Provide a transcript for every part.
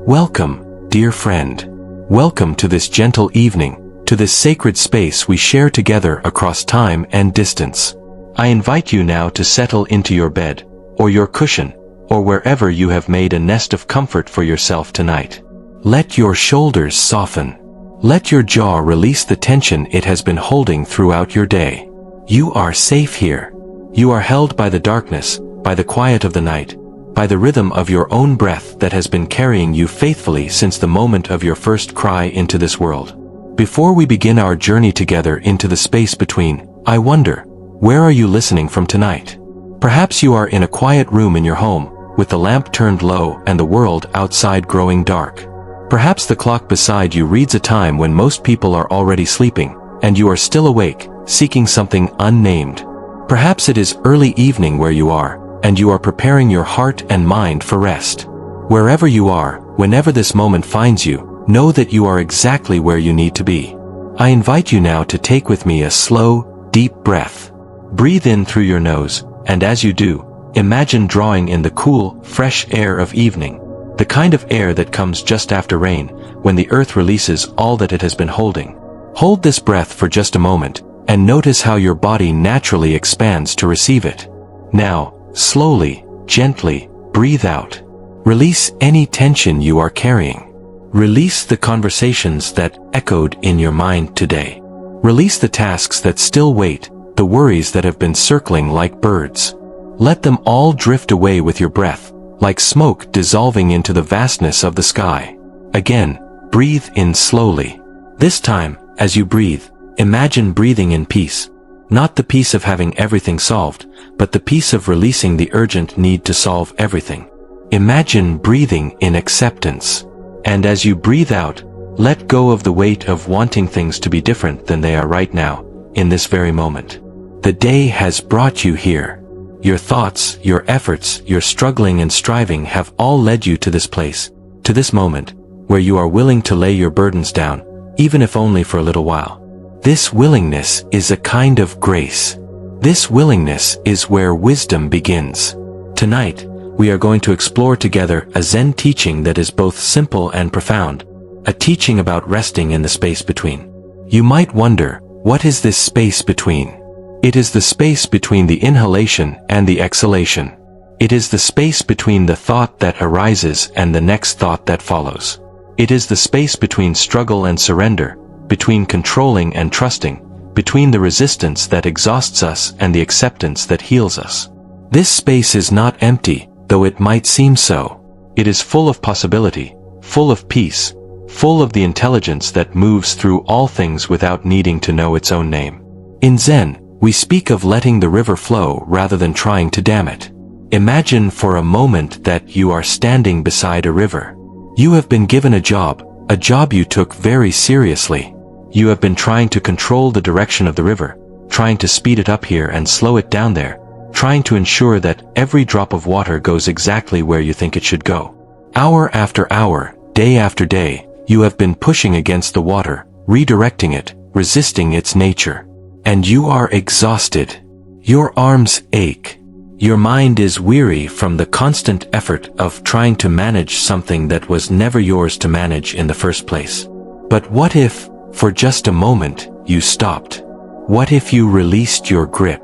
Welcome, dear friend. Welcome to this gentle evening, to this sacred space we share together across time and distance. I invite you now to settle into your bed, or your cushion, or wherever you have made a nest of comfort for yourself tonight. Let your shoulders soften. Let your jaw release the tension it has been holding throughout your day. You are safe here. You are held by the darkness, by the quiet of the night, by the rhythm of your own breath that has been carrying you faithfully since the moment of your first cry into this world. Before we begin our journey together into the space between, I wonder, where are you listening from tonight? Perhaps you are in a quiet room in your home, with the lamp turned low and the world outside growing dark. Perhaps the clock beside you reads a time when most people are already sleeping, and you are still awake, seeking something unnamed. Perhaps it is early evening where you are, and you are preparing your heart and mind for rest. Wherever you are, whenever this moment finds you, know that you are exactly where you need to be. I invite you now to take with me a slow, deep breath. Breathe in through your nose, and as you do, imagine drawing in the cool, fresh air of evening, the kind of air that comes just after rain, when the earth releases all that it has been holding. Hold this breath for just a moment, and notice how your body naturally expands to receive it. Now, slowly, gently, breathe out. Release any tension you are carrying. Release the conversations that echoed in your mind today. Release the tasks that still wait, the worries that have been circling like birds. Let them all drift away with your breath, like smoke dissolving into the vastness of the sky. Again, breathe in slowly. This time, as you breathe, imagine breathing in peace. Not the peace of having everything solved, but the peace of releasing the urgent need to solve everything. Imagine breathing in acceptance. And as you breathe out, let go of the weight of wanting things to be different than they are right now, in this very moment. The day has brought you here. Your thoughts, your efforts, your struggling and striving have all led you to this place, to this moment, where you are willing to lay your burdens down, even if only for a little while. This willingness is a kind of grace. This willingness is where wisdom begins. Tonight, we are going to explore together a Zen teaching that is both simple and profound, a teaching about resting in the space between. You might wonder, what is this space between? It is the space between the inhalation and the exhalation. It is the space between the thought that arises and the next thought that follows. It is the space between struggle and surrender, between controlling and trusting, between the resistance that exhausts us and the acceptance that heals us. This space is not empty, though it might seem so. It is full of possibility, full of peace, full of the intelligence that moves through all things without needing to know its own name. In Zen, we speak of letting the river flow rather than trying to dam it. Imagine for a moment that you are standing beside a river. You have been given a job you took very seriously. You have been trying to control the direction of the river, trying to speed it up here and slow it down there, trying to ensure that every drop of water goes exactly where you think it should go. Hour after hour, day after day, you have been pushing against the water, redirecting it, resisting its nature. And you are exhausted. Your arms ache. Your mind is weary from the constant effort of trying to manage something that was never yours to manage in the first place. But what if, for just a moment, you stopped? What if you released your grip?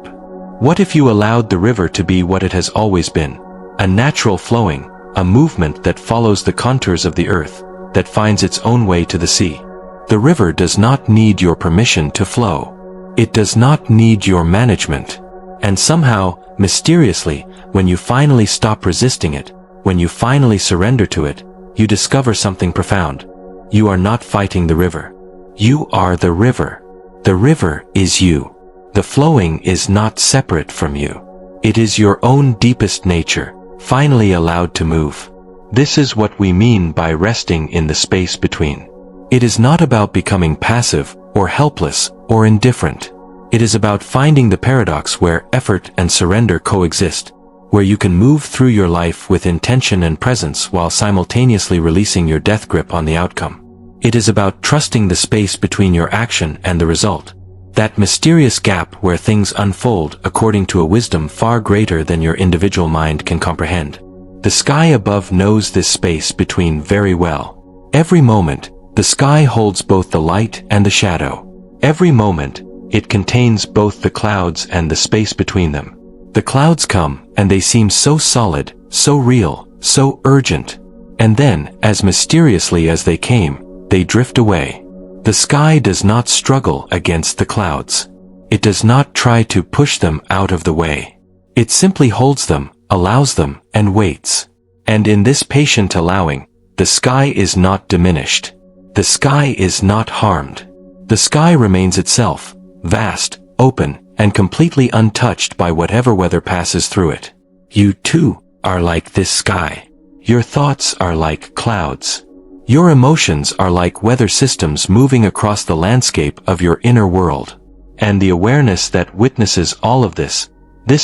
What if you allowed the river to be what it has always been? A natural flowing, a movement that follows the contours of the earth, that finds its own way to the sea. The river does not need your permission to flow. It does not need your management. And somehow, mysteriously, when you finally stop resisting it, when you finally surrender to it, you discover something profound. You are not fighting the river. You are the river. The river is you. The flowing is not separate from you. It is your own deepest nature, finally allowed to move. This is what we mean by resting in the space between. It is not about becoming passive, or helpless, or indifferent. It is about finding the paradox where effort and surrender coexist, where you can move through your life with intention and presence while simultaneously releasing your death grip on the outcome. It is about trusting the space between your action and the result, that mysterious gap where things unfold according to a wisdom far greater than your individual mind can comprehend. The sky above knows this space between very well. Every moment, the sky holds both the light and the shadow. Every moment, it contains both the clouds and the space between them. The clouds come, and they seem so solid, so real, so urgent. And then, as mysteriously as they came, they drift away. The sky does not struggle against the clouds. It does not try to push them out of the way. It simply holds them, allows them, and waits. And in this patient allowing, the sky is not diminished. The sky is not harmed. The sky remains itself, vast, open, and completely untouched by whatever weather passes through it. You too are like this sky. Your thoughts are like clouds. Your emotions are like weather systems moving across the landscape of your inner world. And the awareness that witnesses all of this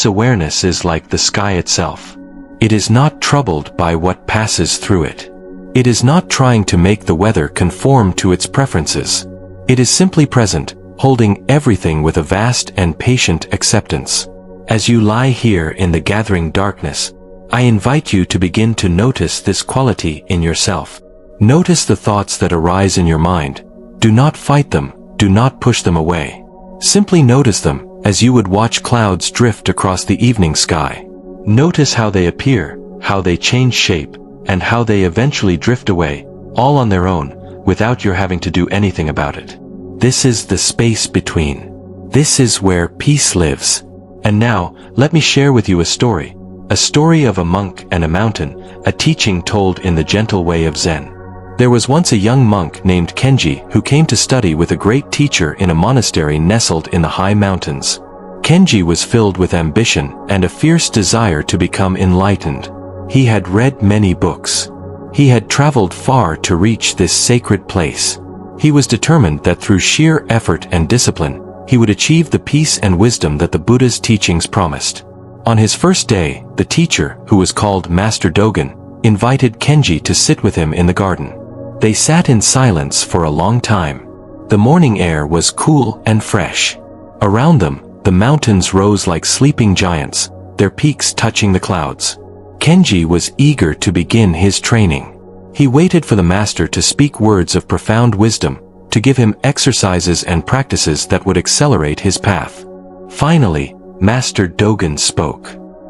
awareness is like the sky itself. It is not troubled by what passes through it. It is not trying to make the weather conform to its preferences. It is simply present, holding everything with a vast and patient acceptance. As you lie here in the gathering darkness, I invite you to begin to notice this quality in yourself. Notice the thoughts that arise in your mind. Do not fight them, do not push them away. Simply notice them, as you would watch clouds drift across the evening sky. Notice how they appear, how they change shape, and how they eventually drift away, all on their own, without your having to do anything about it. This is the space between. This is where peace lives. And now, let me share with you a story of a monk and a mountain, a teaching told in the gentle way of Zen. There was once a young monk named Kenji who came to study with a great teacher in a monastery nestled in the high mountains. Kenji was filled with ambition and a fierce desire to become enlightened. He had read many books. He had traveled far to reach this sacred place. He was determined that through sheer effort and discipline, he would achieve the peace and wisdom that the Buddha's teachings promised. On his first day, the teacher, who was called Master Dogen, invited Kenji to sit with him in the garden. They sat in silence for a long time. The morning air was cool and fresh. Around them, the mountains rose like sleeping giants, their peaks touching the clouds. Kenji was eager to begin his training. He waited for the master to speak words of profound wisdom, to give him exercises and practices that would accelerate his path. Finally, Master Dogen spoke.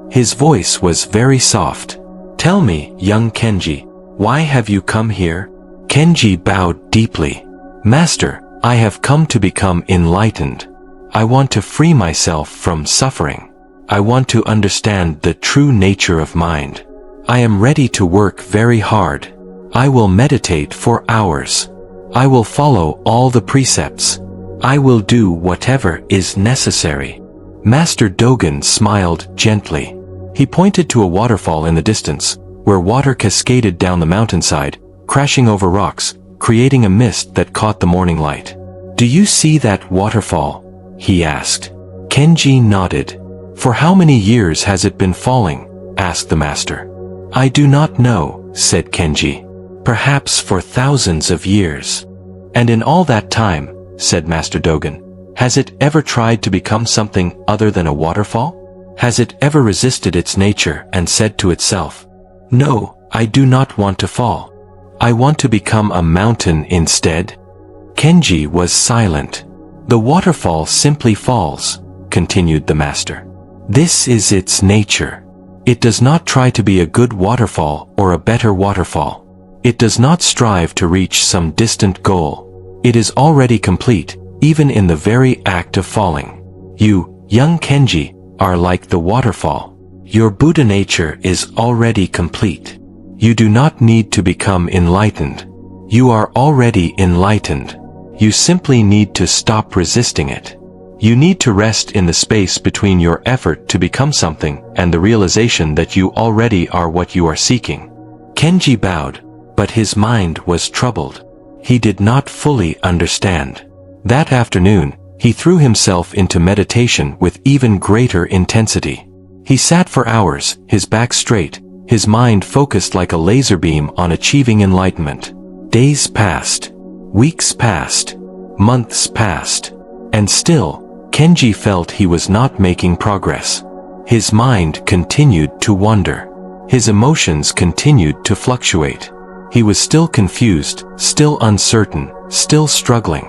His voice was very soft. "Tell me, young Kenji, why have you come here?" Kenji bowed deeply. "Master, I have come to become enlightened. I want to free myself from suffering. I want to understand the true nature of mind. I am ready to work very hard. I will meditate for hours. I will follow all the precepts. I will do whatever is necessary." Master Dogen smiled gently. He pointed to a waterfall in the distance, where water cascaded down the mountainside, crashing over rocks, creating a mist that caught the morning light. "Do you see that waterfall?" he asked. Kenji nodded. "For how many years has it been falling?" asked the master. "I do not know," said Kenji. "Perhaps for thousands of years." "And in all that time," said Master Dogen, "has it ever tried to become something other than a waterfall? Has it ever resisted its nature and said to itself, 'No, I do not want to fall. I want to become a mountain instead'?" Kenji was silent. "The waterfall simply falls," continued the master. "This is its nature. It does not try to be a good waterfall or a better waterfall. It does not strive to reach some distant goal. It is already complete, even in the very act of falling. You, young Kenji, are like the waterfall. Your Buddha nature is already complete. You do not need to become enlightened. You are already enlightened. You simply need to stop resisting it. You need to rest in the space between your effort to become something and the realization that you already are what you are seeking." Kenji bowed, but his mind was troubled. He did not fully understand. That afternoon, he threw himself into meditation with even greater intensity. He sat for hours, his back straight, his mind focused like a laser beam on achieving enlightenment. Days passed. Weeks passed. Months passed. And still, Kenji felt he was not making progress. His mind continued to wander. His emotions continued to fluctuate. He was still confused, still uncertain, still struggling.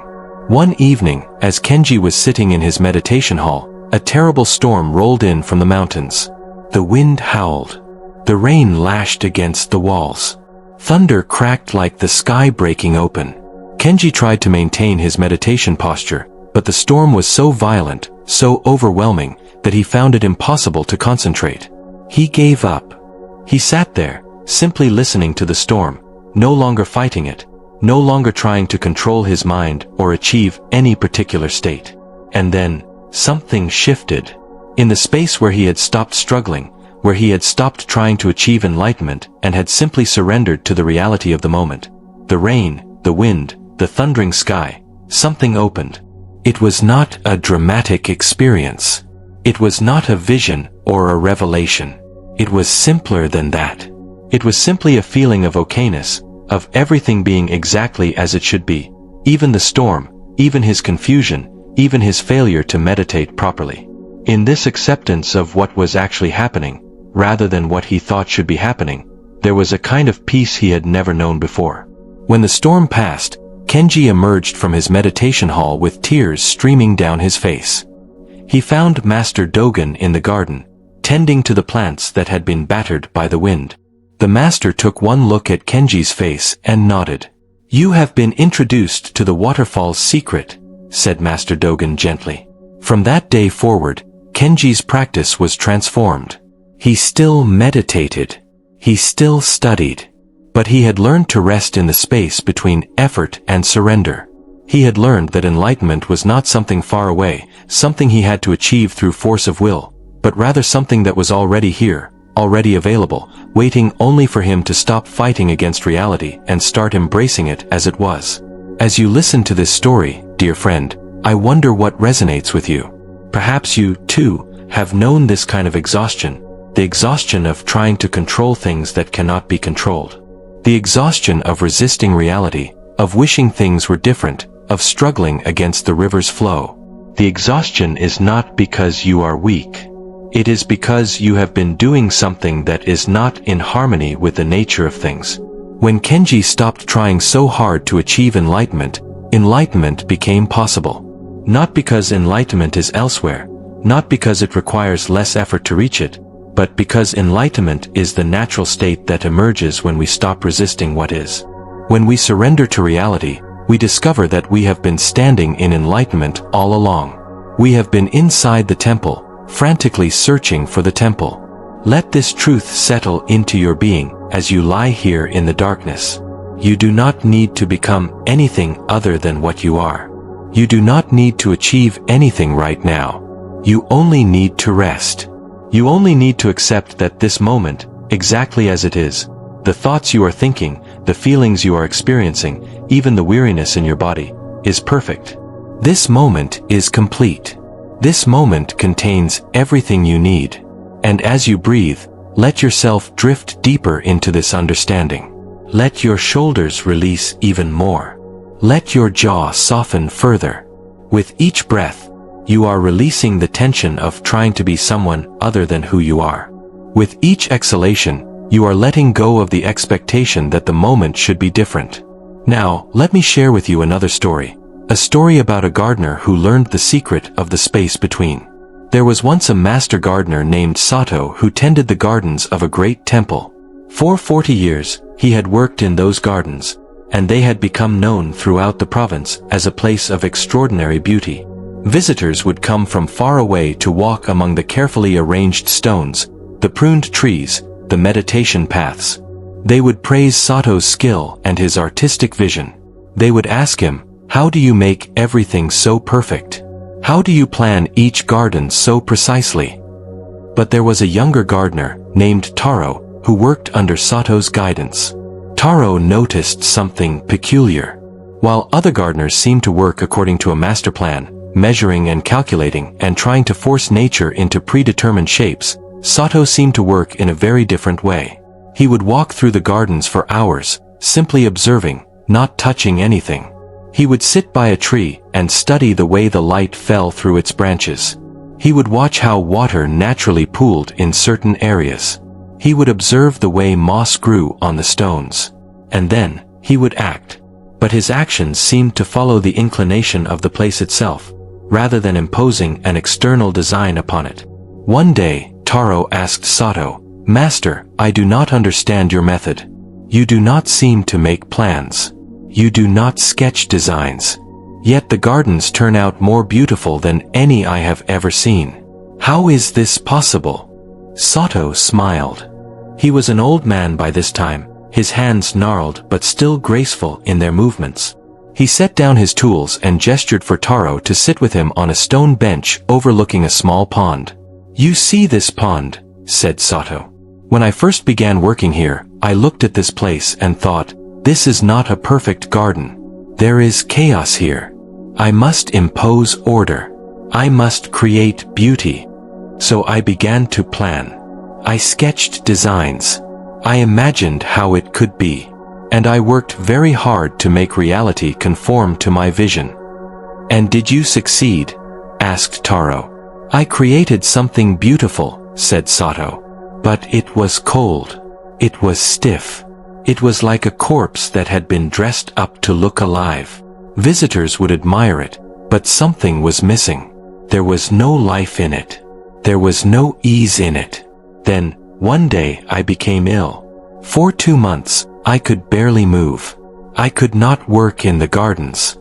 One evening, as Kenji was sitting in his meditation hall, a terrible storm rolled in from the mountains. The wind howled. The rain lashed against the walls. Thunder cracked like the sky breaking open. Kenji tried to maintain his meditation posture, but the storm was so violent, so overwhelming, that he found it impossible to concentrate. He gave up. He sat there, simply listening to the storm, no longer fighting it, no longer trying to control his mind or achieve any particular state. And then, something shifted. In the space where he had stopped struggling, where he had stopped trying to achieve enlightenment and had simply surrendered to the reality of the moment, the rain, the wind, the thundering sky, something opened. It was not a dramatic experience. It was not a vision or a revelation. It was simpler than that. It was simply a feeling of okayness, of everything being exactly as it should be, even the storm, even his confusion, even his failure to meditate properly. In this acceptance of what was actually happening, rather than what he thought should be happening, there was a kind of peace he had never known before. When the storm passed, Kenji emerged from his meditation hall with tears streaming down his face. He found Master Dogen in the garden, tending to the plants that had been battered by the wind. The master took one look at Kenji's face and nodded. "You have been introduced to the waterfall's secret," said Master Dogen gently. From that day forward, Kenji's practice was transformed. He still meditated. He still studied. But he had learned to rest in the space between effort and surrender. He had learned that enlightenment was not something far away, something he had to achieve through force of will, but rather something that was already here, already available, waiting only for him to stop fighting against reality and start embracing it as it was. As you listen to this story, dear friend, I wonder what resonates with you. Perhaps you, too, have known this kind of exhaustion, the exhaustion of trying to control things that cannot be controlled. The exhaustion of resisting reality, of wishing things were different, of struggling against the river's flow. The exhaustion is not because you are weak. It is because you have been doing something that is not in harmony with the nature of things. When Kenji stopped trying so hard to achieve enlightenment, enlightenment became possible. Not because enlightenment is elsewhere, not because it requires less effort to reach it, but because enlightenment is the natural state that emerges when we stop resisting what is. When we surrender to reality, we discover that we have been standing in enlightenment all along. We have been inside the temple, frantically searching for the temple. Let this truth settle into your being as you lie here in the darkness. You do not need to become anything other than what you are. You do not need to achieve anything right now. You only need to rest. You only need to accept that this moment, exactly as it is, the thoughts you are thinking, the feelings you are experiencing, even the weariness in your body, is perfect. This moment is complete. This moment contains everything you need. And as you breathe, let yourself drift deeper into this understanding. Let your shoulders release even more. Let your jaw soften further. With each breath, you are releasing the tension of trying to be someone other than who you are. With each exhalation, you are letting go of the expectation that the moment should be different. Now, let me share with you another story. A story about a gardener who learned the secret of the space between. There was once a master gardener named Sato who tended the gardens of a great temple. For 40 years, he had worked in those gardens, and they had become known throughout the province as a place of extraordinary beauty. Visitors would come from far away to walk among the carefully arranged stones, the pruned trees, the meditation paths. They would praise Sato's skill and his artistic vision. They would ask him, "How do you make everything so perfect? How do you plan each garden so precisely?" But there was a younger gardener, named Taro, who worked under Sato's guidance. Taro noticed something peculiar. While other gardeners seemed to work according to a master plan, measuring and calculating and trying to force nature into predetermined shapes, Sato seemed to work in a very different way. He would walk through the gardens for hours, simply observing, not touching anything. He would sit by a tree and study the way the light fell through its branches. He would watch how water naturally pooled in certain areas. He would observe the way moss grew on the stones. And then, he would act. But his actions seemed to follow the inclination of the place itself, rather than imposing an external design upon it. One day, Taro asked Sato, "Master, I do not understand your method. You do not seem to make plans. You do not sketch designs. Yet the gardens turn out more beautiful than any I have ever seen. How is this possible?" Sato smiled. He was an old man by this time, his hands gnarled but still graceful in their movements. He set down his tools and gestured for Taro to sit with him on a stone bench overlooking a small pond. "You see this pond," said Sato. "When I first began working here, I looked at this place and thought, this is not a perfect garden. There is chaos here. I must impose order. I must create beauty." So I began to plan. I sketched designs. I imagined how it could be. And I worked very hard to make reality conform to my vision. "And did you succeed?" asked Taro. "I created something beautiful," said Sato. "But it was cold. It was stiff. It was like a corpse that had been dressed up to look alive. Visitors would admire it, but something was missing. There was no life in it. There was no ease in it. Then, one day I became ill. For 2 months, I could barely move. I could not work in the gardens.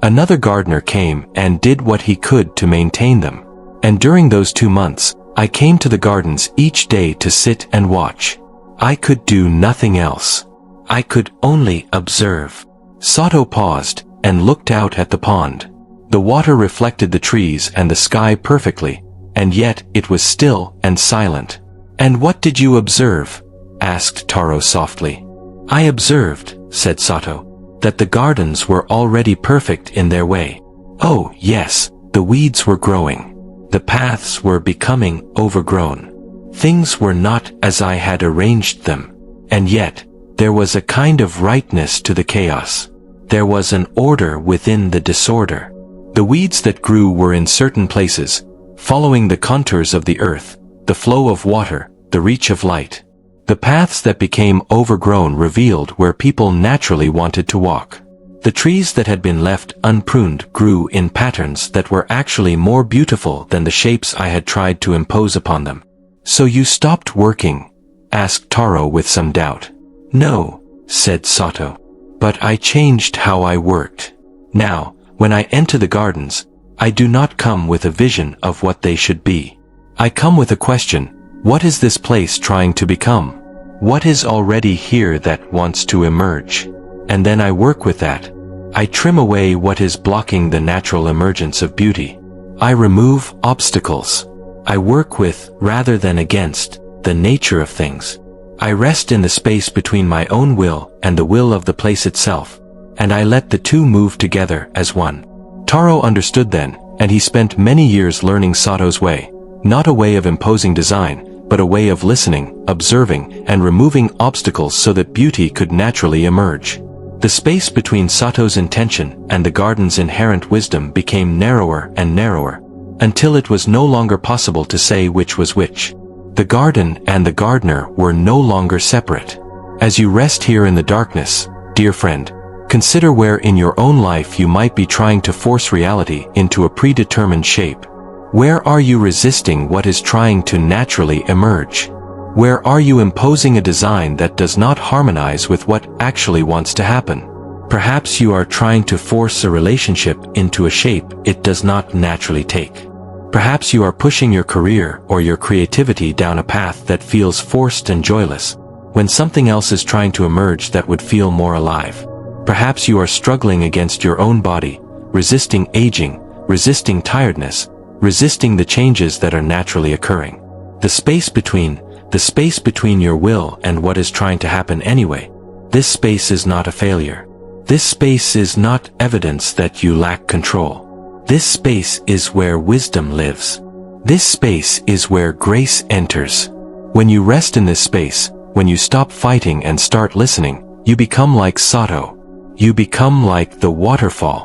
Another gardener came and did what he could to maintain them. And during those 2 months, I came to the gardens each day to sit and watch. I could do nothing else. I could only observe." Sato paused and looked out at the pond. The water reflected the trees and the sky perfectly, and yet it was still and silent. "And what did you observe?" asked Taro softly. "I observed," said Sato, "that the gardens were already perfect in their way. Oh, yes, the weeds were growing. The paths were becoming overgrown. Things were not as I had arranged them. And yet, there was a kind of rightness to the chaos. There was an order within the disorder. The weeds that grew were in certain places, following the contours of the earth, the flow of water, the reach of light. The paths that became overgrown revealed where people naturally wanted to walk. The trees that had been left unpruned grew in patterns that were actually more beautiful than the shapes I had tried to impose upon them." "So you stopped working?" asked Taro with some doubt. "No," said Sato. "But I changed how I worked. Now, when I enter the gardens, I do not come with a vision of what they should be. I come with a question: what is this place trying to become? What is already here that wants to emerge? And then I work with that. I trim away what is blocking the natural emergence of beauty. I remove obstacles. I work with, rather than against, the nature of things. I rest in the space between my own will and the will of the place itself, and I let the two move together as one." Taro understood then, and he spent many years learning Sato's way, not a way of imposing design, but a way of listening, observing, and removing obstacles so that beauty could naturally emerge. The space between Sato's intention and the garden's inherent wisdom became narrower and narrower, until it was no longer possible to say which was which. The garden and the gardener were no longer separate. As you rest here in the darkness, dear friend, consider where in your own life you might be trying to force reality into a predetermined shape. Where are you resisting what is trying to naturally emerge? Where are you imposing a design that does not harmonize with what actually wants to happen? Perhaps you are trying to force a relationship into a shape it does not naturally take. Perhaps you are pushing your career or your creativity down a path that feels forced and joyless, when something else is trying to emerge that would feel more alive. Perhaps you are struggling against your own body, resisting aging, resisting tiredness, resisting the changes that are naturally occurring. The space between your will and what is trying to happen anyway. This space is not a failure. This space is not evidence that you lack control. This space is where wisdom lives. This space is where grace enters. When you rest in this space, when you stop fighting and start listening, you become like Sato. You become like the waterfall.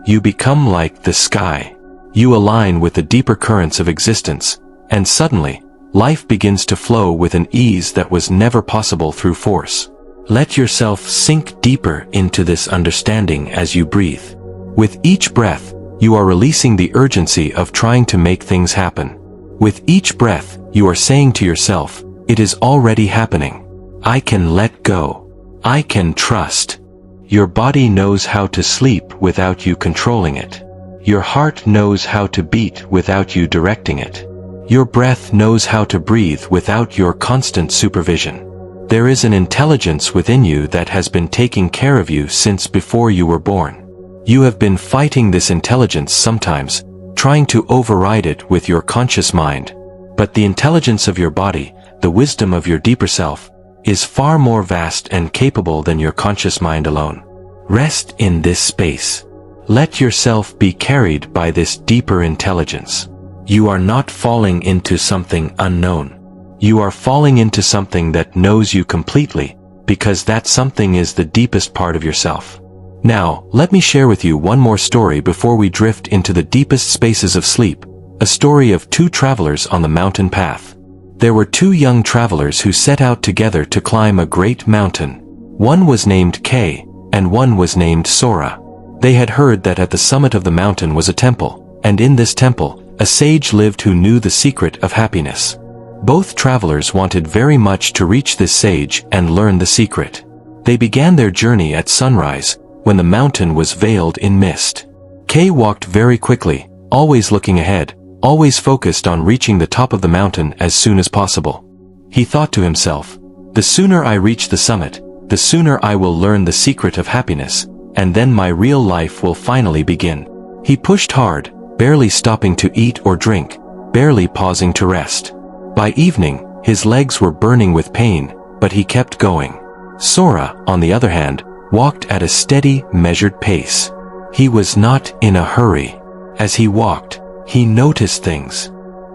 You become like the sky. You align with the deeper currents of existence, and suddenly, life begins to flow with an ease that was never possible through force. Let yourself sink deeper into this understanding as you breathe. With each breath, you are releasing the urgency of trying to make things happen. With each breath, you are saying to yourself, it is already happening. I can let go. I can trust. Your body knows how to sleep without you controlling it. Your heart knows how to beat without you directing it. Your breath knows how to breathe without your constant supervision. There is an intelligence within you that has been taking care of you since before you were born. You have been fighting this intelligence sometimes, trying to override it with your conscious mind. But the intelligence of your body, the wisdom of your deeper self, is far more vast and capable than your conscious mind alone. Rest in this space. Let yourself be carried by this deeper intelligence. You are not falling into something unknown. You are falling into something that knows you completely, because that something is the deepest part of yourself. Now, let me share with you one more story before we drift into the deepest spaces of sleep, a story of two travelers on the mountain path. There were two young travelers who set out together to climb a great mountain. One was named Kay, and one was named Sora. They had heard that at the summit of the mountain was a temple, and in this temple, a sage lived who knew the secret of happiness. Both travelers wanted very much to reach this sage and learn the secret. They began their journey at sunrise, when the mountain was veiled in mist. Kay walked very quickly, always looking ahead, always focused on reaching the top of the mountain as soon as possible. He thought to himself, the sooner I reach the summit, the sooner I will learn the secret of happiness, and then my real life will finally begin. He pushed hard, barely stopping to eat or drink, barely pausing to rest. By evening, his legs were burning with pain, but he kept going. Sora, on the other hand, walked at a steady, measured pace. He was not in a hurry. As he walked, he noticed things.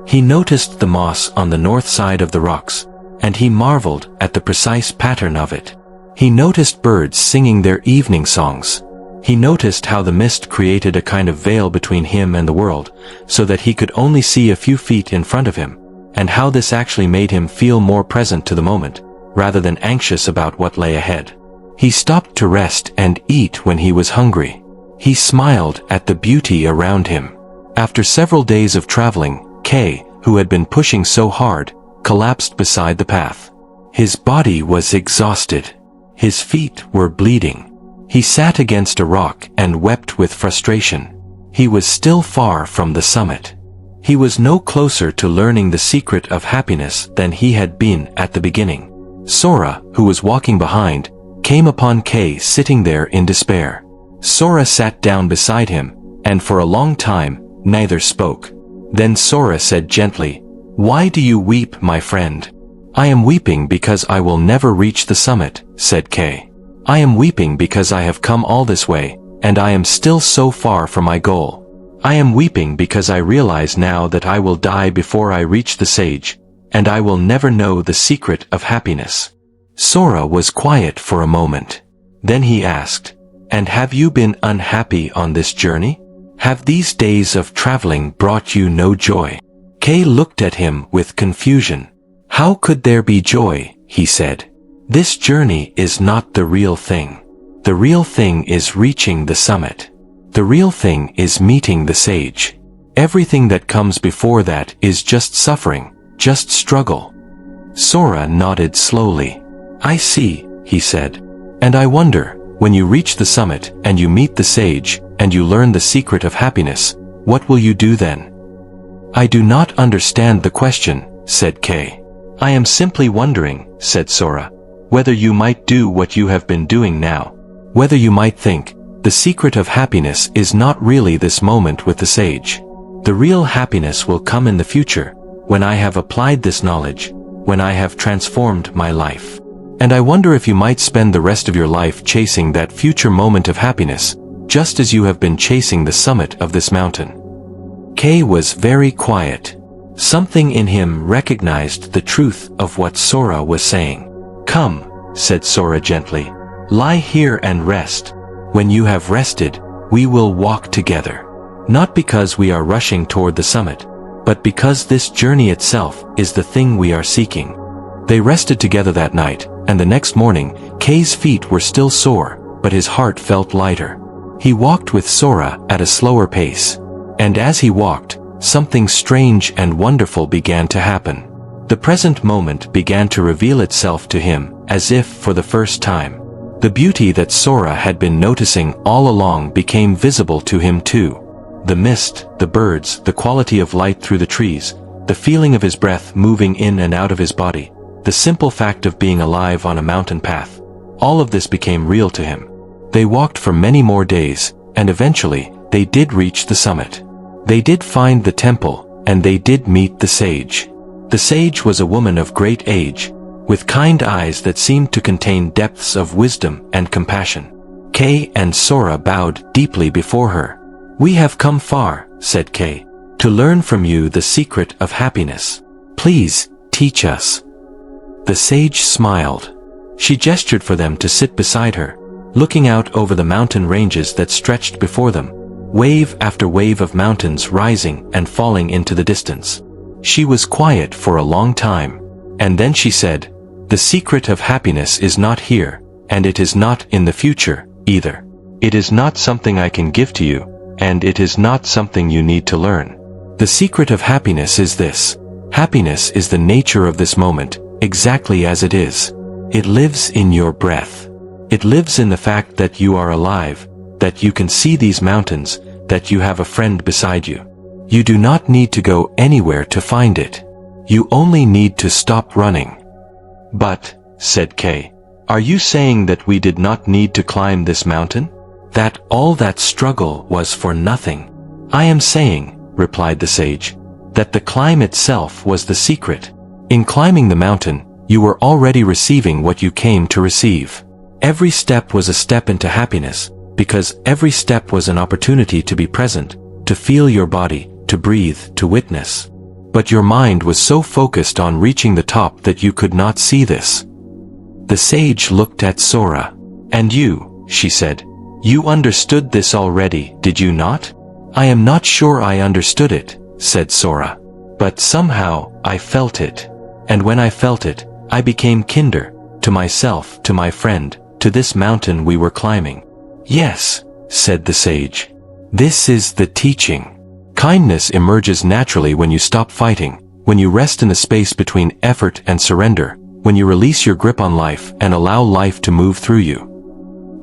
He noticed the moss on the north side of the rocks, and he marveled at the precise pattern of it. He noticed birds singing their evening songs. He noticed how the mist created a kind of veil between him and the world, so that he could only see a few feet in front of him, and how this actually made him feel more present to the moment, rather than anxious about what lay ahead. He stopped to rest and eat when he was hungry. He smiled at the beauty around him. After several days of traveling, Kay, who had been pushing so hard, collapsed beside the path. His body was exhausted. His feet were bleeding. He sat against a rock and wept with frustration. He was still far from the summit. He was no closer to learning the secret of happiness than he had been at the beginning. Sora, who was walking behind, came upon Kay sitting there in despair. Sora sat down beside him, and for a long time, neither spoke. Then Sora said gently, "Why do you weep, my friend?" "I am weeping because I will never reach the summit," said Kay. "I am weeping because I have come all this way, and I am still so far from my goal. I am weeping because I realize now that I will die before I reach the sage, and I will never know the secret of happiness." Sora was quiet for a moment. Then he asked, "And have you been unhappy on this journey? Have these days of traveling brought you no joy?" Kay looked at him with confusion. "How could there be joy?" he said. "This journey is not the real thing. The real thing is reaching the summit. The real thing is meeting the sage. Everything that comes before that is just suffering, just struggle." Sora nodded slowly. "I see," he said. "And I wonder, when you reach the summit and you meet the sage and you learn the secret of happiness, what will you do then?" "I do not understand the question," said Kay. "I am simply wondering," said Sora, "whether you might do what you have been doing now. Whether you might think, the secret of happiness is not really this moment with the sage. The real happiness will come in the future, when I have applied this knowledge, when I have transformed my life. And I wonder if you might spend the rest of your life chasing that future moment of happiness, just as you have been chasing the summit of this mountain." Kay was very quiet. Something in him recognized the truth of what Sora was saying. "Come," said Sora gently. "Lie here and rest. When you have rested, we will walk together. Not because we are rushing toward the summit, but because this journey itself is the thing we are seeking. They rested together that night, and the next morning, K's feet were still sore, but his heart felt lighter. He walked with Sora at a slower pace. And as he walked, something strange and wonderful began to happen. The present moment began to reveal itself to him, as if for the first time. The beauty that Sora had been noticing all along became visible to him too. The mist, the birds, the quality of light through the trees, the feeling of his breath moving in and out of his body, the simple fact of being alive on a mountain path. All of this became real to him. They walked for many more days, and eventually, they did reach the summit. They did find the temple, and they did meet the sage. The sage was a woman of great age, with kind eyes that seemed to contain depths of wisdom and compassion. K and Sora bowed deeply before her. "We have come far," said K, "to learn from you the secret of happiness. Please, teach us." The sage smiled. She gestured for them to sit beside her, looking out over the mountain ranges that stretched before them, wave after wave of mountains rising and falling into the distance. She was quiet for a long time, and then she said, "The secret of happiness is not here, and it is not in the future, either. It is not something I can give to you, and it is not something you need to learn. The secret of happiness is this. Happiness is the nature of this moment, exactly as it is. It lives in your breath. It lives in the fact that you are alive, that you can see these mountains, that you have a friend beside you. You do not need to go anywhere to find it. You only need to stop running." "But," said Kay, "are you saying that we did not need to climb this mountain? That all that struggle was for nothing?" "I am saying," replied the sage, "that the climb itself was the secret. In climbing the mountain, you were already receiving what you came to receive. Every step was a step into happiness, because every step was an opportunity to be present, to feel your body, to breathe, to witness. But your mind was so focused on reaching the top that you could not see this." The sage looked at Sora. "And you," she said, "you understood this already, did you not?" "I am not sure I understood it," said Sora. "But somehow, I felt it. And when I felt it, I became kinder, to myself, to my friend, to this mountain we were climbing." "Yes," said the sage. "This is the teaching. Kindness emerges naturally when you stop fighting, when you rest in the space between effort and surrender, when you release your grip on life and allow life to move through you."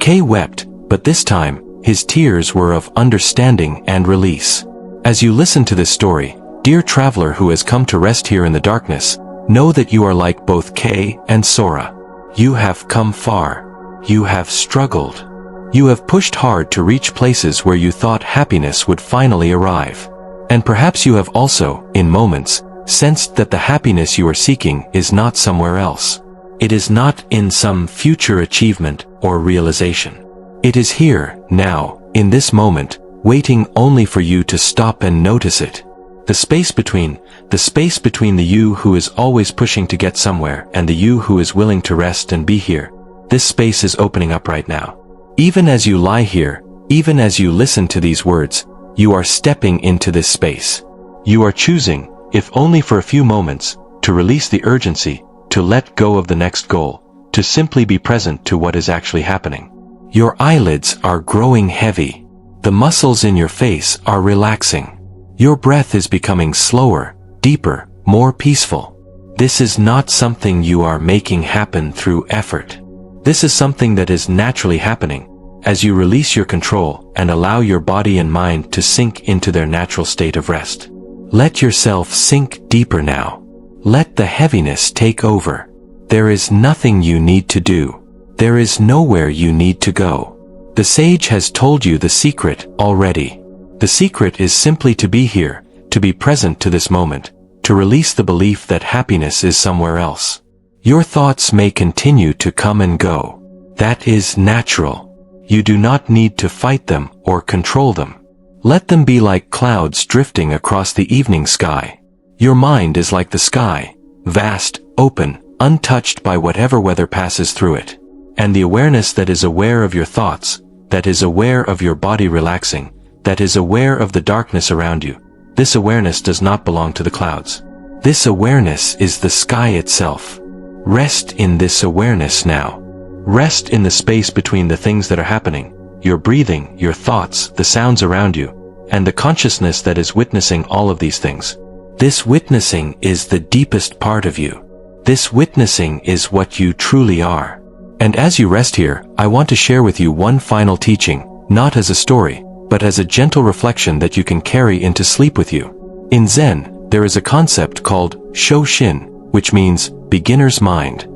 Kay wept, but this time, his tears were of understanding and release. As you listen to this story, dear traveler who has come to rest here in the darkness, know that you are like both Kay and Sora. You have come far. You have struggled. You have pushed hard to reach places where you thought happiness would finally arrive. And perhaps you have also, in moments, sensed that the happiness you are seeking is not somewhere else. It is not in some future achievement or realization. It is here, now, in this moment, waiting only for you to stop and notice it. The space between the you who is always pushing to get somewhere and the you who is willing to rest and be here. This space is opening up right now. Even as you lie here, even as you listen to these words, you are stepping into this space. You are choosing, if only for a few moments, to release the urgency, to let go of the next goal, to simply be present to what is actually happening. Your eyelids are growing heavy. The muscles in your face are relaxing. Your breath is becoming slower, deeper, more peaceful. This is not something you are making happen through effort. This is something that is naturally happening, as you release your control and allow your body and mind to sink into their natural state of rest. Let yourself sink deeper now. Let the heaviness take over. There is nothing you need to do. There is nowhere you need to go. The sage has told you the secret already. The secret is simply to be here, to be present to this moment, to release the belief that happiness is somewhere else. Your thoughts may continue to come and go. That is natural. You do not need to fight them or control them. Let them be like clouds drifting across the evening sky. Your mind is like the sky, vast, open, untouched by whatever weather passes through it. And the awareness that is aware of your thoughts, that is aware of your body relaxing, that is aware of the darkness around you, this awareness does not belong to the clouds. This awareness is the sky itself. Rest in this awareness now. Rest in the space between the things that are happening, your breathing, your thoughts, the sounds around you, and the consciousness that is witnessing all of these things. This witnessing is the deepest part of you. This witnessing is what you truly are. And as you rest here, I want to share with you one final teaching, not as a story, but as a gentle reflection that you can carry into sleep with you. In Zen, there is a concept called Shoshin, which means beginner's mind.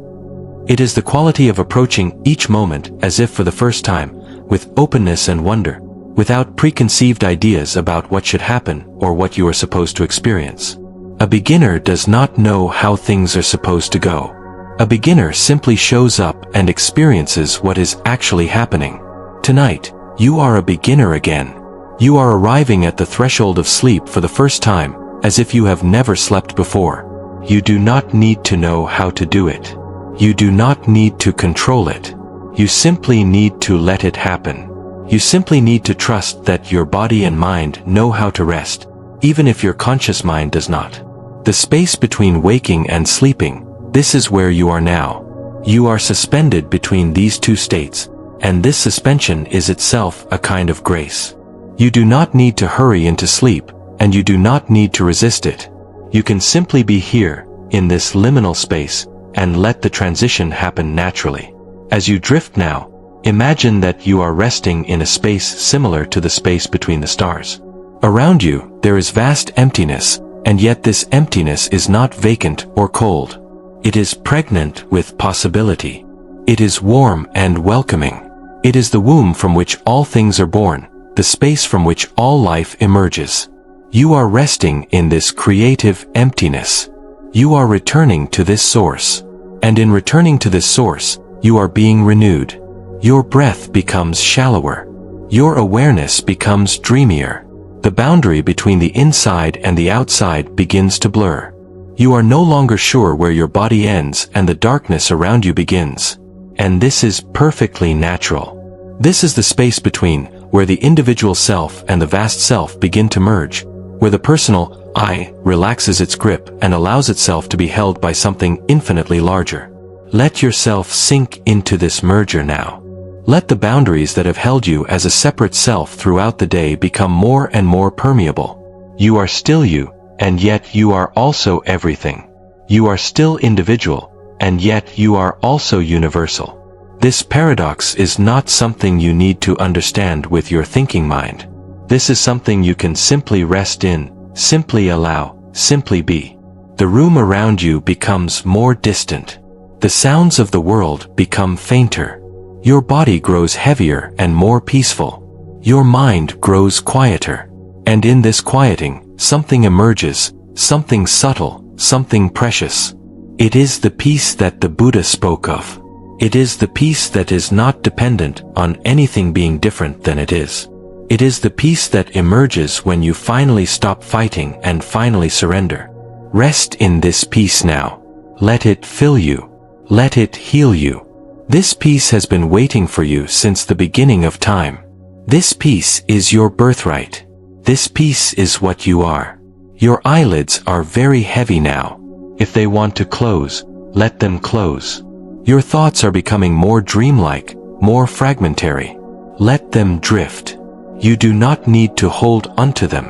It is the quality of approaching each moment as if for the first time, with openness and wonder, without preconceived ideas about what should happen or what you are supposed to experience. A beginner does not know how things are supposed to go. A beginner simply shows up and experiences what is actually happening. Tonight, you are a beginner again. You are arriving at the threshold of sleep for the first time, as if you have never slept before. You do not need to know how to do it. You do not need to control it. You simply need to let it happen. You simply need to trust that your body and mind know how to rest, even if your conscious mind does not. The space between waking and sleeping, this is where you are now. You are suspended between these two states, and this suspension is itself a kind of grace. You do not need to hurry into sleep, and you do not need to resist it. You can simply be here, in this liminal space, and let the transition happen naturally. As you drift now, imagine that you are resting in a space similar to the space between the stars. Around you, there is vast emptiness, and yet this emptiness is not vacant or cold. It is pregnant with possibility. It is warm and welcoming. It is the womb from which all things are born, the space from which all life emerges. You are resting in this creative emptiness. You are returning to this source. And in returning to this source, you are being renewed. Your breath becomes shallower. Your awareness becomes dreamier. The boundary between the inside and the outside begins to blur. You are no longer sure where your body ends and the darkness around you begins. And this is perfectly natural. This is the space between where the individual self and the vast self begin to merge, where the personal I relaxes its grip and allows itself to be held by something infinitely larger. Let yourself sink into this merger now. Let the boundaries that have held you as a separate self throughout the day become more and more permeable. You are still you, and yet you are also everything. You are still individual, and yet you are also universal. This paradox is not something you need to understand with your thinking mind. This is something you can simply rest in, simply allow, simply be. The room around you becomes more distant. The sounds of the world become fainter. Your body grows heavier and more peaceful. Your mind grows quieter. And in this quieting, something emerges, something subtle, something precious. It is the peace that the Buddha spoke of. It is the peace that is not dependent on anything being different than it is. It is the peace that emerges when you finally stop fighting and finally surrender. Rest in this peace now. Let it fill you. Let it heal you. This peace has been waiting for you since the beginning of time. This peace is your birthright. This peace is what you are. Your eyelids are very heavy now. If they want to close, let them close. Your thoughts are becoming more dreamlike, more fragmentary. Let them drift. You do not need to hold onto them.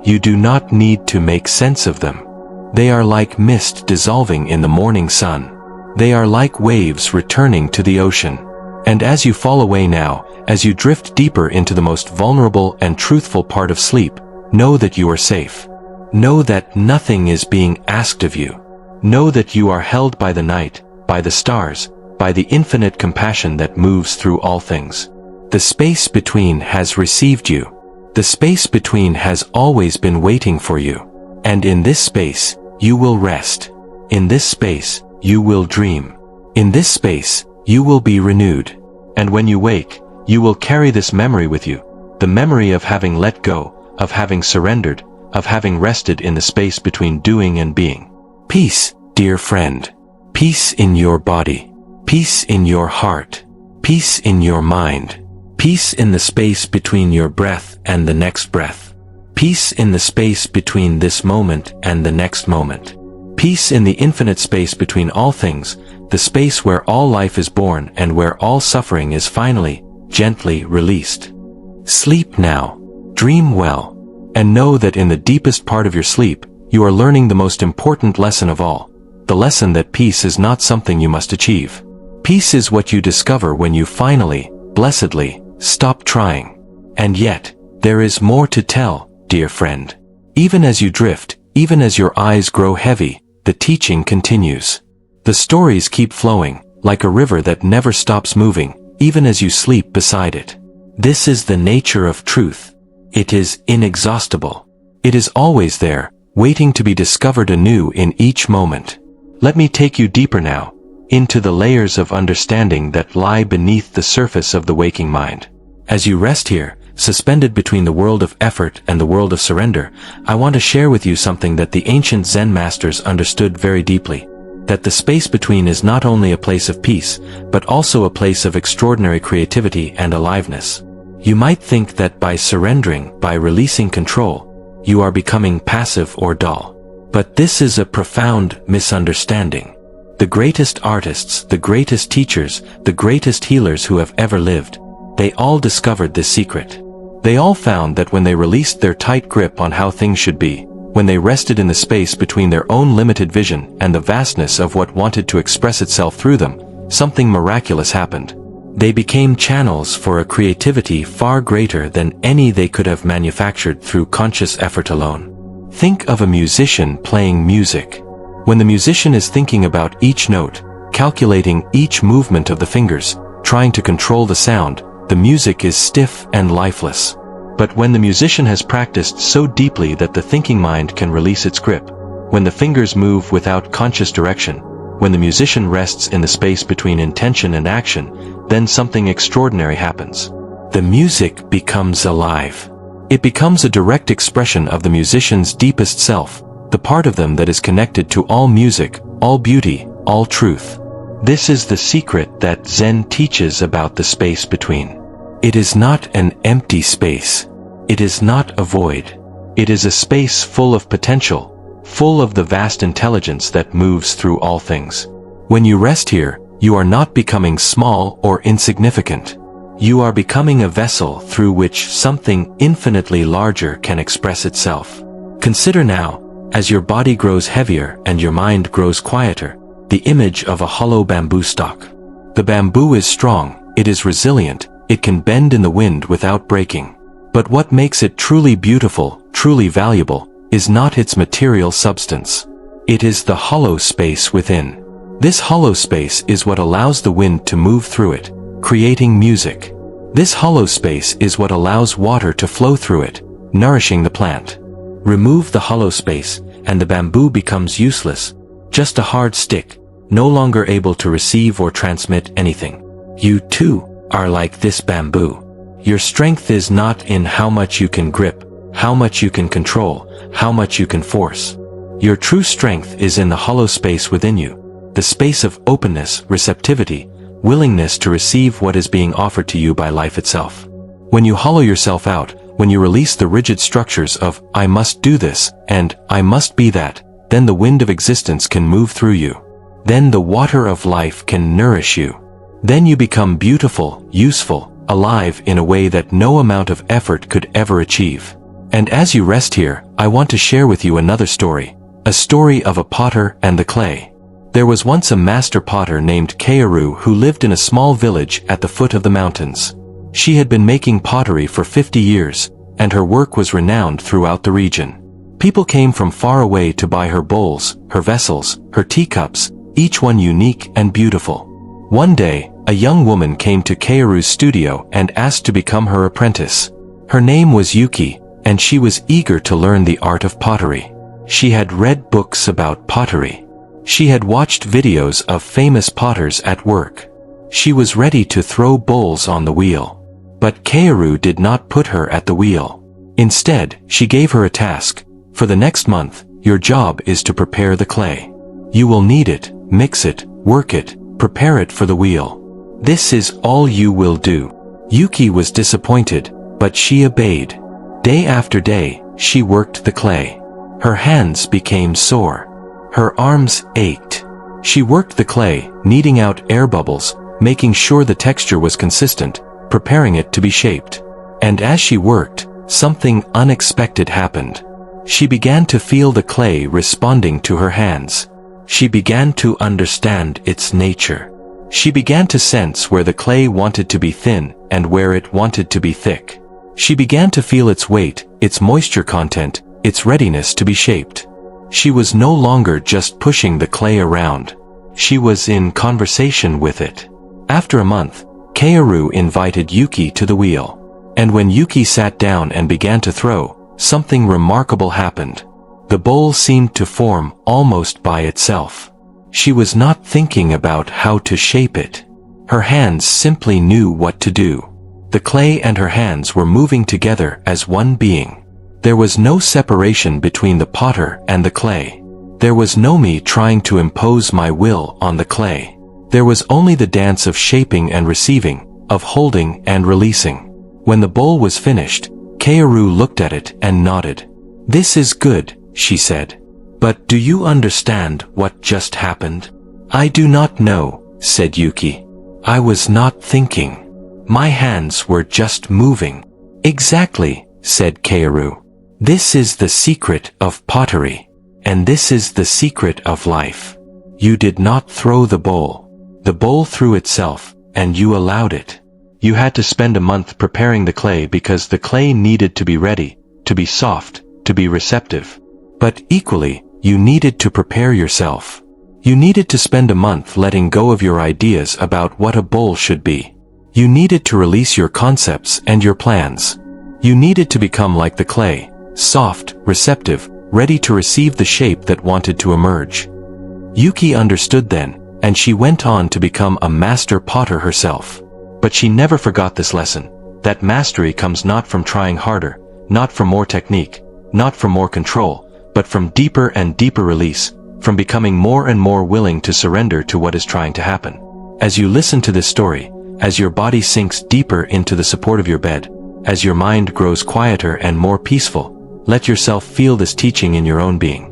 You do not need to make sense of them. They are like mist dissolving in the morning sun. They are like waves returning to the ocean. And as you fall away now, as you drift deeper into the most vulnerable and truthful part of sleep, know that you are safe. Know that nothing is being asked of you. Know that you are held by the night, by the stars, by the infinite compassion that moves through all things. The space between has received you. The space between has always been waiting for you. And in this space, you will rest. In this space, you will dream. In this space, you will be renewed. And when you wake, you will carry this memory with you, the memory of having let go, of having surrendered, of having rested in the space between doing and being. Peace, dear friend. Peace in your body. Peace in your heart. Peace in your mind. Peace in the space between your breath and the next breath. Peace in the space between this moment and the next moment. Peace in the infinite space between all things, the space where all life is born and where all suffering is finally, gently released. Sleep now. Dream well. And know that in the deepest part of your sleep, you are learning the most important lesson of all. The lesson that peace is not something you must achieve. Peace is what you discover when you finally, blessedly, stop trying. And yet, there is more to tell, dear friend. Even as you drift, even as your eyes grow heavy, the teaching continues. The stories keep flowing, like a river that never stops moving, even as you sleep beside it. This is the nature of truth. It is inexhaustible. It is always there, waiting to be discovered anew in each moment. Let me take you deeper now, into the layers of understanding that lie beneath the surface of the waking mind. As you rest here, suspended between the world of effort and the world of surrender, I want to share with you something that the ancient Zen masters understood very deeply. That the space between is not only a place of peace, but also a place of extraordinary creativity and aliveness. You might think that by surrendering, by releasing control, you are becoming passive or dull. But this is a profound misunderstanding. The greatest artists, the greatest teachers, the greatest healers who have ever lived, they all discovered this secret. They all found that when they released their tight grip on how things should be, when they rested in the space between their own limited vision and the vastness of what wanted to express itself through them, something miraculous happened. They became channels for a creativity far greater than any they could have manufactured through conscious effort alone. Think of a musician playing music. When the musician is thinking about each note, calculating each movement of the fingers, trying to control the sound, the music is stiff and lifeless. But when the musician has practiced so deeply that the thinking mind can release its grip, when the fingers move without conscious direction, when the musician rests in the space between intention and action, then something extraordinary happens. The music becomes alive. It becomes a direct expression of the musician's deepest self, the part of them that is connected to all music, all beauty, all truth. This is the secret that Zen teaches about the space between. It is not an empty space. It is not a void. It is a space full of potential, full of the vast intelligence that moves through all things. When you rest here, you are not becoming small or insignificant. You are becoming a vessel through which something infinitely larger can express itself. Consider now, as your body grows heavier and your mind grows quieter, the image of a hollow bamboo stalk. The bamboo is strong, it is resilient, it can bend in the wind without breaking. But what makes it truly beautiful, truly valuable, is not its material substance. It is the hollow space within. This hollow space is what allows the wind to move through it, creating music. This hollow space is what allows water to flow through it, nourishing the plant. Remove the hollow space, and the bamboo becomes useless, just a hard stick, no longer able to receive or transmit anything. You too are like this bamboo. Your strength is not in how much you can grip, how much you can control, how much you can force. Your true strength is in the hollow space within you, the space of openness, receptivity, willingness to receive what is being offered to you by life itself. When you hollow yourself out, when you release the rigid structures of, I must do this, and I must be that, then the wind of existence can move through you. Then the water of life can nourish you. Then you become beautiful, useful, alive in a way that no amount of effort could ever achieve. And as you rest here, I want to share with you another story, a story of a potter and the clay. There was once a master potter named Kaoru who lived in a small village at the foot of the mountains. She had been making pottery for 50 years, and her work was renowned throughout the region. People came from far away to buy her bowls, her vessels, her teacups, each one unique and beautiful. One day, a young woman came to Kaoru's studio and asked to become her apprentice. Her name was Yuki, and she was eager to learn the art of pottery. She had read books about pottery. She had watched videos of famous potters at work. She was ready to throw bowls on the wheel. But Kaoru did not put her at the wheel. Instead, she gave her a task. For the next month, your job is to prepare the clay. You will knead it, mix it, work it, prepare it for the wheel. This is all you will do. Yuki was disappointed, but she obeyed. Day after day, She worked the clay. Her hands became sore. Her arms ached. She worked the clay, kneading out air bubbles, making sure the texture was consistent, preparing it to be shaped. And as she worked, something unexpected happened. She began to feel the clay responding to her hands. She began to understand its nature. She began to sense where the clay wanted to be thin and where it wanted to be thick. She began to feel its weight, its moisture content, its readiness to be shaped. She was no longer just pushing the clay around. She was in conversation with it. After a month, Kaoru invited Yuki to the wheel. And when Yuki sat down and began to throw, something remarkable happened. The bowl seemed to form almost by itself. She was not thinking about how to shape it. Her hands simply knew what to do. The clay and her hands were moving together as one being. There was no separation between the potter and the clay. There was no me trying to impose my will on the clay. There was only the dance of shaping and receiving, of holding and releasing. When the bowl was finished, Kaoru looked at it and nodded. "This is good," she said. "But do you understand what just happened?" "I do not know," said Yuki. "I was not thinking. My hands were just moving." "Exactly," said Kaoru. "This is the secret of pottery. And this is the secret of life. You did not throw the bowl. The bowl threw itself, and you allowed it. You had to spend a month preparing the clay because the clay needed to be ready, to be soft, to be receptive. But equally, you needed to prepare yourself. You needed to spend a month letting go of your ideas about what a bowl should be. You needed to release your concepts and your plans. You needed to become like the clay, soft, receptive, ready to receive the shape that wanted to emerge. Yuki understood then, and she went on to become a master potter herself. But she never forgot this lesson, that mastery comes not from trying harder, not from more technique, not from more control, but from deeper and deeper release, from becoming more and more willing to surrender to what is trying to happen. As you listen to this story, as your body sinks deeper into the support of your bed, as your mind grows quieter and more peaceful, let yourself feel this teaching in your own being.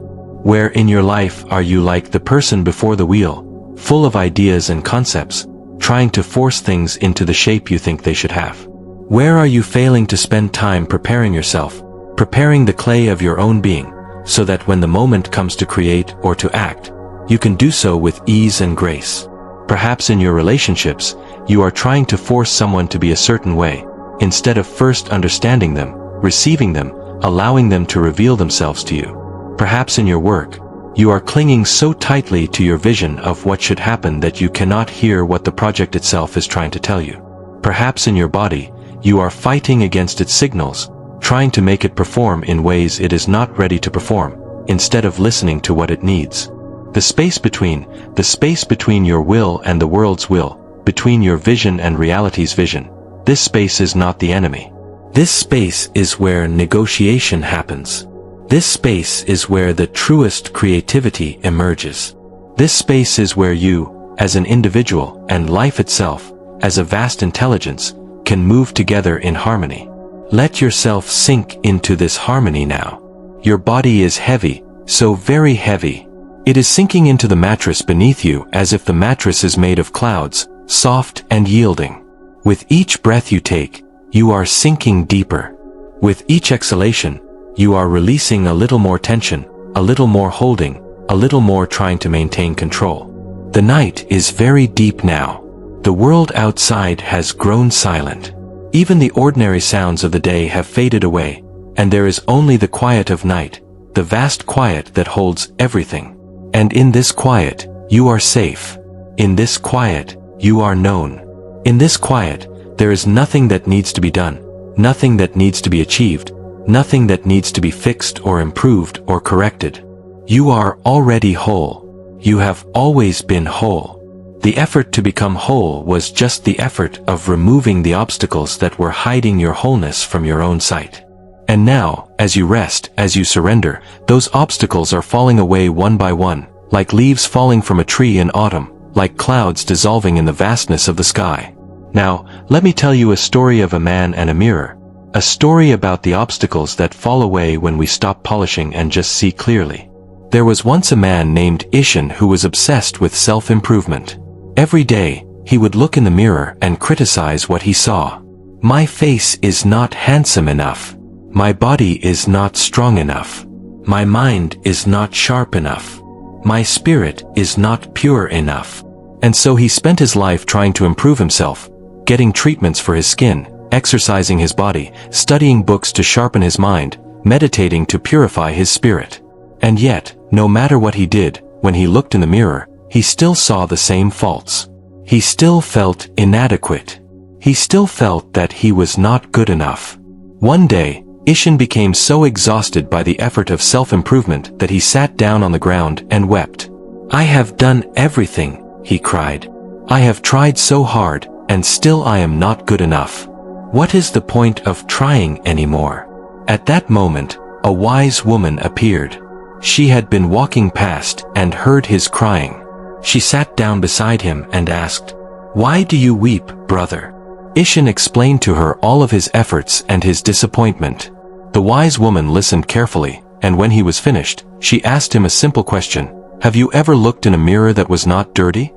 Where in your life are you like the person before the wheel, full of ideas and concepts, trying to force things into the shape you think they should have? Where are you failing to spend time preparing yourself, preparing the clay of your own being, so that when the moment comes to create or to act, you can do so with ease and grace? Perhaps in your relationships, you are trying to force someone to be a certain way, instead of first understanding them, receiving them, allowing them to reveal themselves to you. Perhaps in your work, you are clinging so tightly to your vision of what should happen that you cannot hear what the project itself is trying to tell you. Perhaps in your body, you are fighting against its signals, trying to make it perform in ways it is not ready to perform, instead of listening to what it needs. The space between your will and the world's will, between your vision and reality's vision, this space is not the enemy. This space is where negotiation happens. This space is where the truest creativity emerges. This space is where you, as an individual, and life itself, as a vast intelligence, can move together in harmony. Let yourself sink into this harmony now. Your body is heavy, so very heavy. It is sinking into the mattress beneath you as if the mattress is made of clouds, soft and yielding. With each breath you take, you are sinking deeper. With each exhalation, you are releasing a little more tension, a little more holding, a little more trying to maintain control. The night is very deep now. The world outside has grown silent. Even the ordinary sounds of the day have faded away, and there is only the quiet of night, the vast quiet that holds everything. And in this quiet, you are safe. In this quiet, you are known. In this quiet, there is nothing that needs to be done, nothing that needs to be achieved, nothing that needs to be fixed or improved or corrected. You are already whole. You have always been whole. The effort to become whole was just the effort of removing the obstacles that were hiding your wholeness from your own sight. And now, as you rest, as you surrender, those obstacles are falling away one by one, like leaves falling from a tree in autumn, like clouds dissolving in the vastness of the sky. Now, let me tell you a story of a man and a mirror. A story about the obstacles that fall away when we stop polishing and just see clearly. There was once a man named Ishin who was obsessed with self-improvement. Every day, he would look in the mirror and criticize what he saw. My face is not handsome enough. My body is not strong enough. My mind is not sharp enough. My spirit is not pure enough. And so he spent his life trying to improve himself, getting treatments for his skin, exercising his body, studying books to sharpen his mind, meditating to purify his spirit. And yet, no matter what he did, when he looked in the mirror, he still saw the same faults. He still felt inadequate. He still felt that he was not good enough. One day, Ishin became so exhausted by the effort of self-improvement that he sat down on the ground and wept. I have done everything, he cried. I have tried so hard, and still I am not good enough. What is the point of trying anymore? At that moment, a wise woman appeared. She had been walking past and heard his crying. She sat down beside him and asked, Why do you weep, brother? Ishin explained to her all of his efforts and his disappointment. The wise woman listened carefully, and when he was finished, she asked him a simple question. Have you ever looked in a mirror that was not dirty?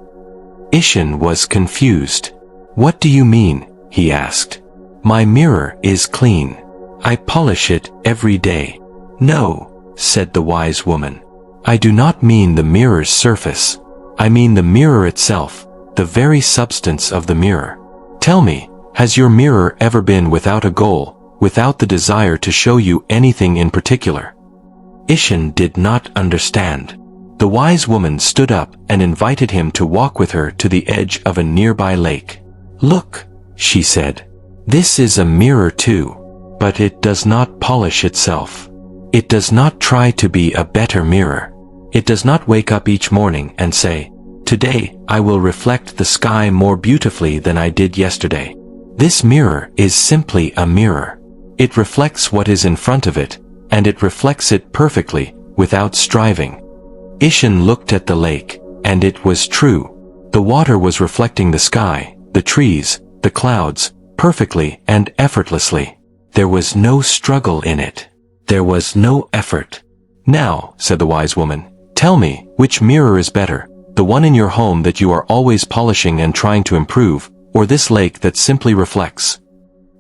Ishin was confused. What do you mean? He asked. My mirror is clean. I polish it every day. No, said the wise woman. I do not mean the mirror's surface. I mean the mirror itself, the very substance of the mirror. Tell me, has your mirror ever been without a goal, without the desire to show you anything in particular? Ishin did not understand. The wise woman stood up and invited him to walk with her to the edge of a nearby lake. Look, she said. This is a mirror too, but it does not polish itself. It does not try to be a better mirror. It does not wake up each morning and say, Today, I will reflect the sky more beautifully than I did yesterday. This mirror is simply a mirror. It reflects what is in front of it, and it reflects it perfectly, without striving. Ishin looked at the lake, and it was true. The water was reflecting the sky, the trees, the clouds, perfectly and effortlessly. There was no struggle in it. There was no effort. Now, said the wise woman, tell me, which mirror is better, the one in your home that you are always polishing and trying to improve, or this lake that simply reflects?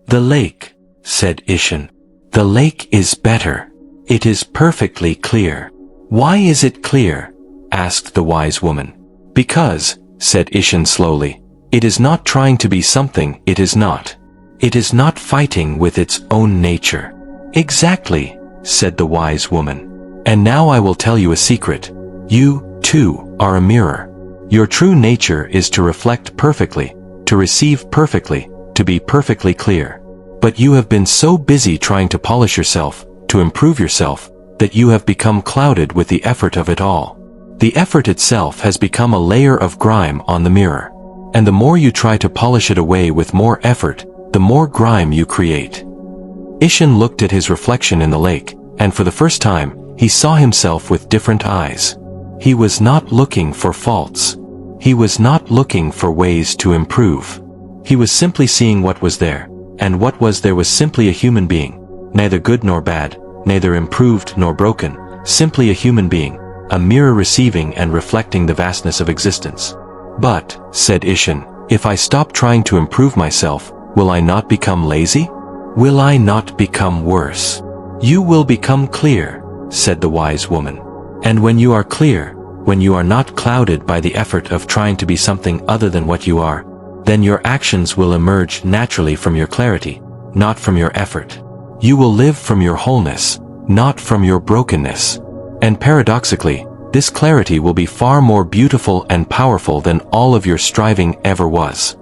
The lake, said Ishin. The lake is better. It is perfectly clear. Why is it clear? Asked the wise woman. Because, said Ishin slowly, it is not trying to be something it is not. It is not fighting with its own nature. Exactly, said the wise woman. And now I will tell you a secret. You, too, are a mirror. Your true nature is to reflect perfectly, to receive perfectly, to be perfectly clear. But you have been so busy trying to polish yourself, to improve yourself, that you have become clouded with the effort of it all. The effort itself has become a layer of grime on the mirror. And the more you try to polish it away with more effort, the more grime you create. Ishin looked at his reflection in the lake, and for the first time, he saw himself with different eyes. He was not looking for faults. He was not looking for ways to improve. He was simply seeing what was there, and what was there was simply a human being, neither good nor bad, neither improved nor broken, simply a human being, a mirror receiving and reflecting the vastness of existence. But, said Ishin, if I stop trying to improve myself, will I not become lazy? Will I not become worse? You will become clear, said the wise woman. And when you are clear, when you are not clouded by the effort of trying to be something other than what you are, then your actions will emerge naturally from your clarity, not from your effort. You will live from your wholeness, not from your brokenness. And paradoxically, this clarity will be far more beautiful and powerful than all of your striving ever was.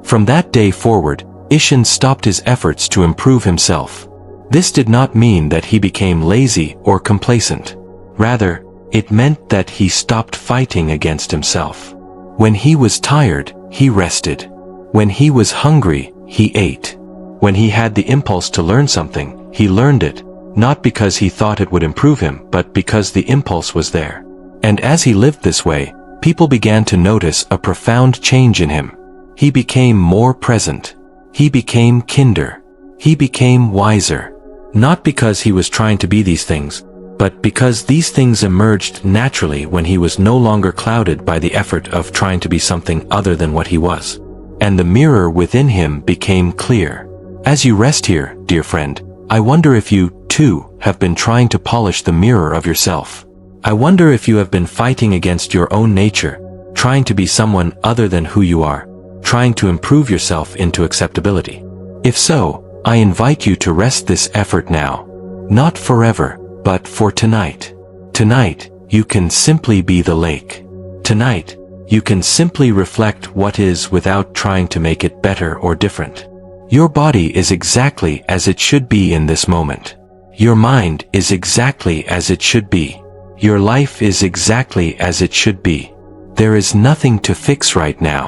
From that day forward, Ishin stopped his efforts to improve himself. This did not mean that he became lazy or complacent. Rather, it meant that he stopped fighting against himself. When he was tired, he rested. When he was hungry, he ate. When he had the impulse to learn something, he learned it, not because he thought it would improve him, but because the impulse was there. And as he lived this way, people began to notice a profound change in him. He became more present. He became kinder. He became wiser. Not because he was trying to be these things, but because these things emerged naturally when he was no longer clouded by the effort of trying to be something other than what he was. And the mirror within him became clear. As you rest here, dear friend, I wonder if you, too, have been trying to polish the mirror of yourself. I wonder if you have been fighting against your own nature, trying to be someone other than who you are, trying to improve yourself into acceptability. If so, I invite you to rest this effort now. Not forever, but for tonight. Tonight, you can simply be the lake. Tonight, you can simply reflect what is without trying to make it better or different. Your body is exactly as it should be in this moment. Your mind is exactly as it should be. Your life is exactly as it should be. There is nothing to fix right now.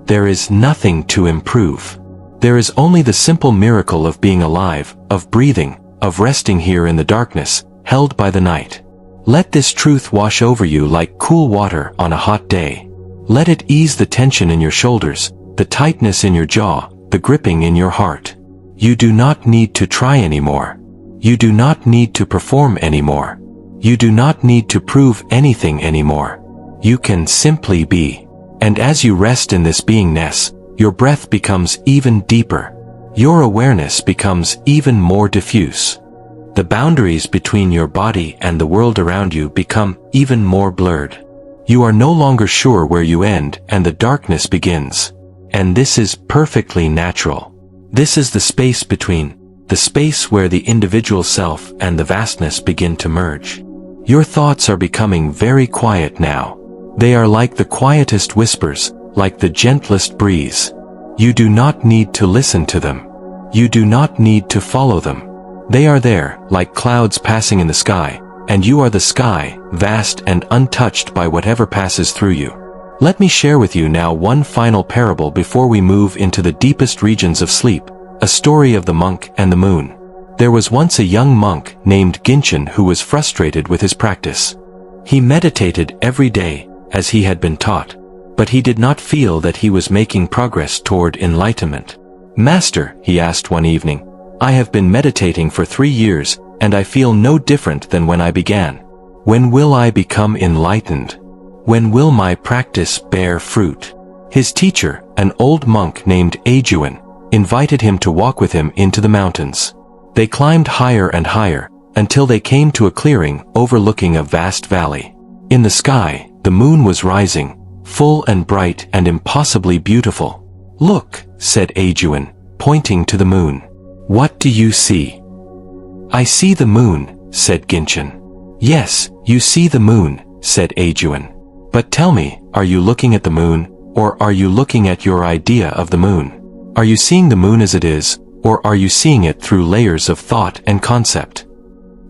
There is nothing to improve. There is only the simple miracle of being alive, of breathing, of resting here in the darkness, held by the night. Let this truth wash over you like cool water on a hot day. Let it ease the tension in your shoulders, the tightness in your jaw, the gripping in your heart. You do not need to try anymore. You do not need to perform anymore. You do not need to prove anything anymore. You can simply be. And as you rest in this beingness, your breath becomes even deeper. Your awareness becomes even more diffuse. The boundaries between your body and the world around you become even more blurred. You are no longer sure where you end and the darkness begins. And this is perfectly natural. This is the space between, the space where the individual self and the vastness begin to merge. Your thoughts are becoming very quiet now. They are like the quietest whispers, like the gentlest breeze. You do not need to listen to them. You do not need to follow them. They are there, like clouds passing in the sky, and you are the sky, vast and untouched by whatever passes through you. Let me share with you now one final parable before we move into the deepest regions of sleep, a story of the monk and the moon. There was once a young monk named Ginchen who was frustrated with his practice. He meditated every day, as he had been taught, but he did not feel that he was making progress toward enlightenment. "Master," he asked one evening, "I have been meditating for 3 years, and I feel no different than when I began. When will I become enlightened? When will my practice bear fruit?" His teacher, an old monk named Ajuan, invited him to walk with him into the mountains. They climbed higher and higher, until they came to a clearing overlooking a vast valley. In the sky, the moon was rising, full and bright and impossibly beautiful. "Look," said Ajuan, pointing to the moon. "What do you see?" "I see the moon," said Ginchen. "Yes, you see the moon," said Ajuan. "But tell me, are you looking at the moon, or are you looking at your idea of the moon? Are you seeing the moon as it is, or are you seeing it through layers of thought and concept?"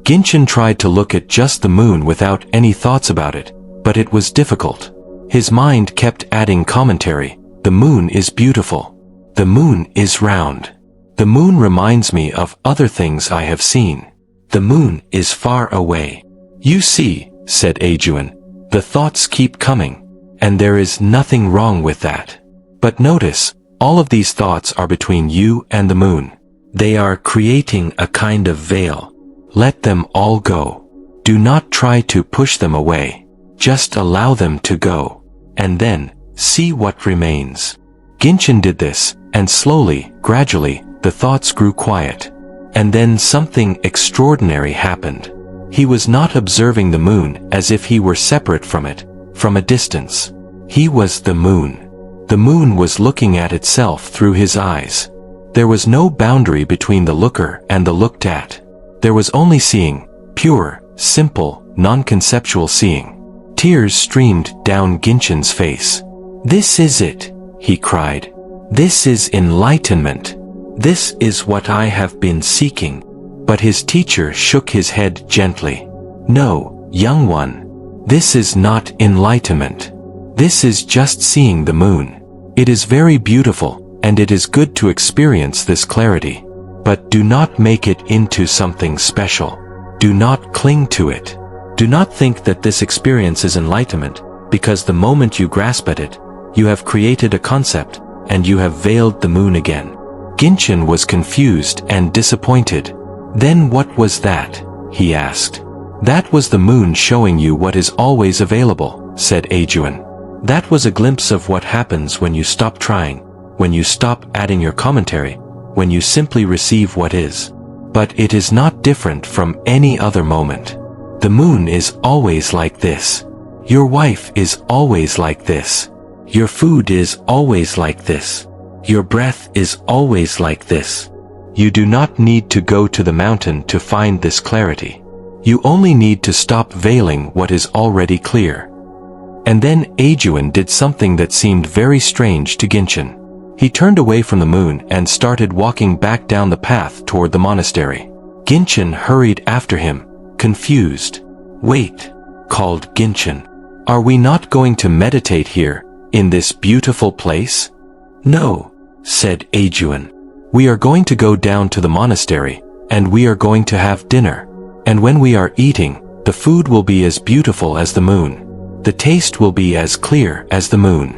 Ginchen tried to look at just the moon without any thoughts about it, but it was difficult. His mind kept adding commentary. "The moon is beautiful. The moon is round. The moon reminds me of other things I have seen. The moon is far away." "You see," said Ajuan, "the thoughts keep coming, and there is nothing wrong with that. But notice, all of these thoughts are between you and the moon. They are creating a kind of veil. Let them all go. Do not try to push them away. Just allow them to go, and then, see what remains." Ginchen did this, and slowly, gradually, the thoughts grew quiet. And then something extraordinary happened. He was not observing the moon as if he were separate from it, from a distance. He was the moon. The moon was looking at itself through his eyes. There was no boundary between the looker and the looked at. There was only seeing, pure, simple, non-conceptual seeing. Tears streamed down Ginchen's face. "This is it," he cried. "This is enlightenment. This is what I have been seeking." But his teacher shook his head gently. "No, young one. This is not enlightenment. This is just seeing the moon. It is very beautiful, and it is good to experience this clarity. But do not make it into something special. Do not cling to it. Do not think that this experience is enlightenment, because the moment you grasp at it, you have created a concept, and you have veiled the moon again." Ginchen was confused and disappointed. "Then what was that?" he asked. "That was the moon showing you what is always available," said Ajuan. "That was a glimpse of what happens when you stop trying, when you stop adding your commentary, when you simply receive what is. But it is not different from any other moment. The moon is always like this. Your wife is always like this. Your food is always like this. Your breath is always like this. You do not need to go to the mountain to find this clarity. You only need to stop veiling what is already clear." And then Ajuan did something that seemed very strange to Ginchen. He turned away from the moon and started walking back down the path toward the monastery. Ginchen hurried after him, confused. "Wait," called Ginchen. "Are we not going to meditate here, in this beautiful place?" "No," said Ajuan. "We are going to go down to the monastery, and we are going to have dinner. And when we are eating, the food will be as beautiful as the moon. The taste will be as clear as the moon.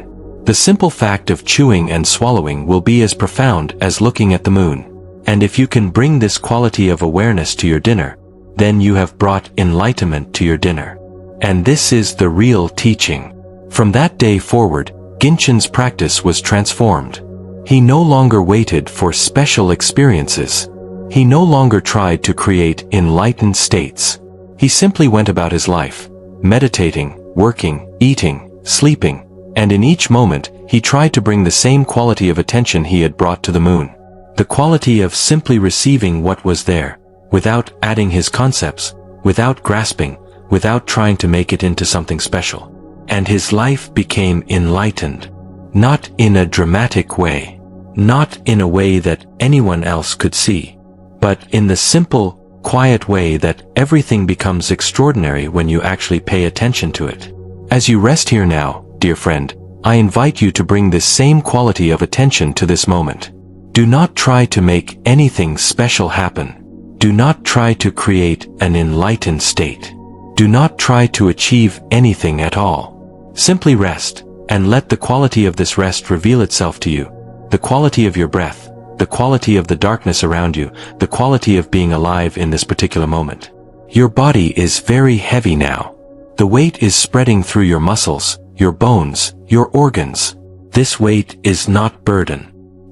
The simple fact of chewing and swallowing will be as profound as looking at the moon. And if you can bring this quality of awareness to your dinner, then you have brought enlightenment to your dinner. And this is the real teaching." From that day forward, Ginchen's practice was transformed. He no longer waited for special experiences. He no longer tried to create enlightened states. He simply went about his life, meditating, working, eating, sleeping, and in each moment, he tried to bring the same quality of attention he had brought to the moon. The quality of simply receiving what was there, without adding his concepts, without grasping, without trying to make it into something special. And his life became enlightened. Not in a dramatic way. Not in a way that anyone else could see. But in the simple, quiet way that everything becomes extraordinary when you actually pay attention to it. As you rest here now, dear friend, I invite you to bring this same quality of attention to this moment. Do not try to make anything special happen. Do not try to create an enlightened state. Do not try to achieve anything at all. Simply rest, and let the quality of this rest reveal itself to you. The quality of your breath, the quality of the darkness around you, the quality of being alive in this particular moment. Your body is very heavy now. The weight is spreading through your muscles, your bones, your organs. This weight is not burden.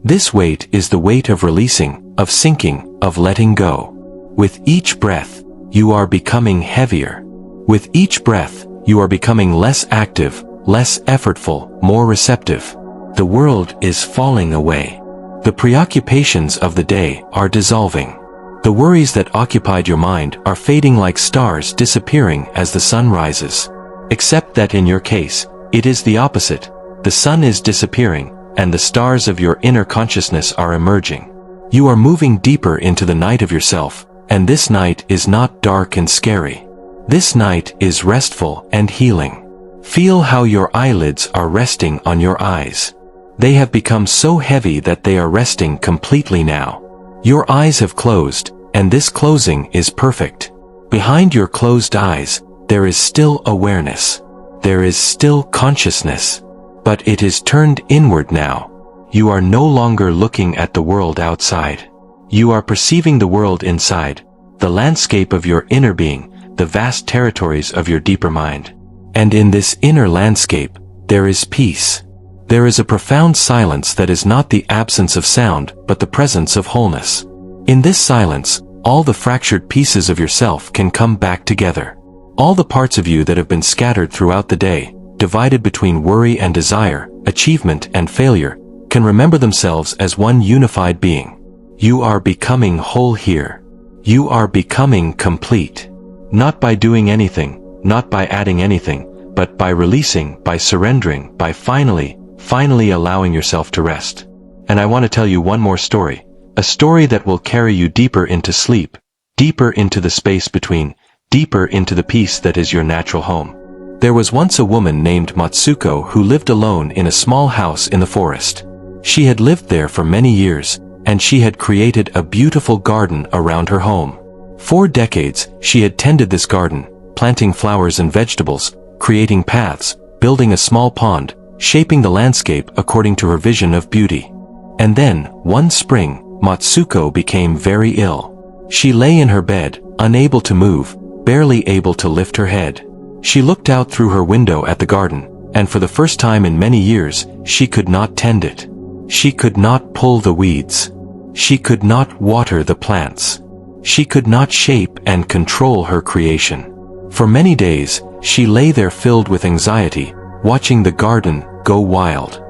This weight is the weight of releasing, of sinking, of letting go. With each breath, you are becoming heavier. With each breath, you are becoming less active, less effortful, more receptive. The world is falling away. The preoccupations of the day are dissolving. The worries that occupied your mind are fading like stars disappearing as the sun rises. Except that in your case, it is the opposite. The sun is disappearing, and the stars of your inner consciousness are emerging. You are moving deeper into the night of yourself, and this night is not dark and scary. This night is restful and healing. Feel how your eyelids are resting on your eyes. They have become so heavy that they are resting completely now. Your eyes have closed, and this closing is perfect. Behind your closed eyes, there is still awareness. There is still consciousness. But it is turned inward now. You are no longer looking at the world outside. You are perceiving the world inside, the landscape of your inner being, the vast territories of your deeper mind. And in this inner landscape, there is peace. There is a profound silence that is not the absence of sound, but the presence of wholeness. In this silence, all the fractured pieces of yourself can come back together. All the parts of you that have been scattered throughout the day, divided between worry and desire, achievement and failure, can remember themselves as one unified being. You are becoming whole here. You are becoming complete. Not by doing anything, not by adding anything, but by releasing, by surrendering, by finally allowing yourself to rest. And I want to tell you one more story. A story that will carry you deeper into sleep, deeper into the space between, deeper into the peace that is your natural home. There was once a woman named Matsuko who lived alone in a small house in the forest. She had lived there for many years, and she had created a beautiful garden around her home. For decades, she had tended this garden, planting flowers and vegetables, creating paths, building a small pond, shaping the landscape according to her vision of beauty. And then, one spring, Matsuko became very ill. She lay in her bed, unable to move, barely able to lift her head. She looked out through her window at the garden, and for the first time in many years, she could not tend it. She could not pull the weeds. She could not water the plants. She could not shape and control her creation. For many days, she lay there filled with anxiety, watching the garden go wild.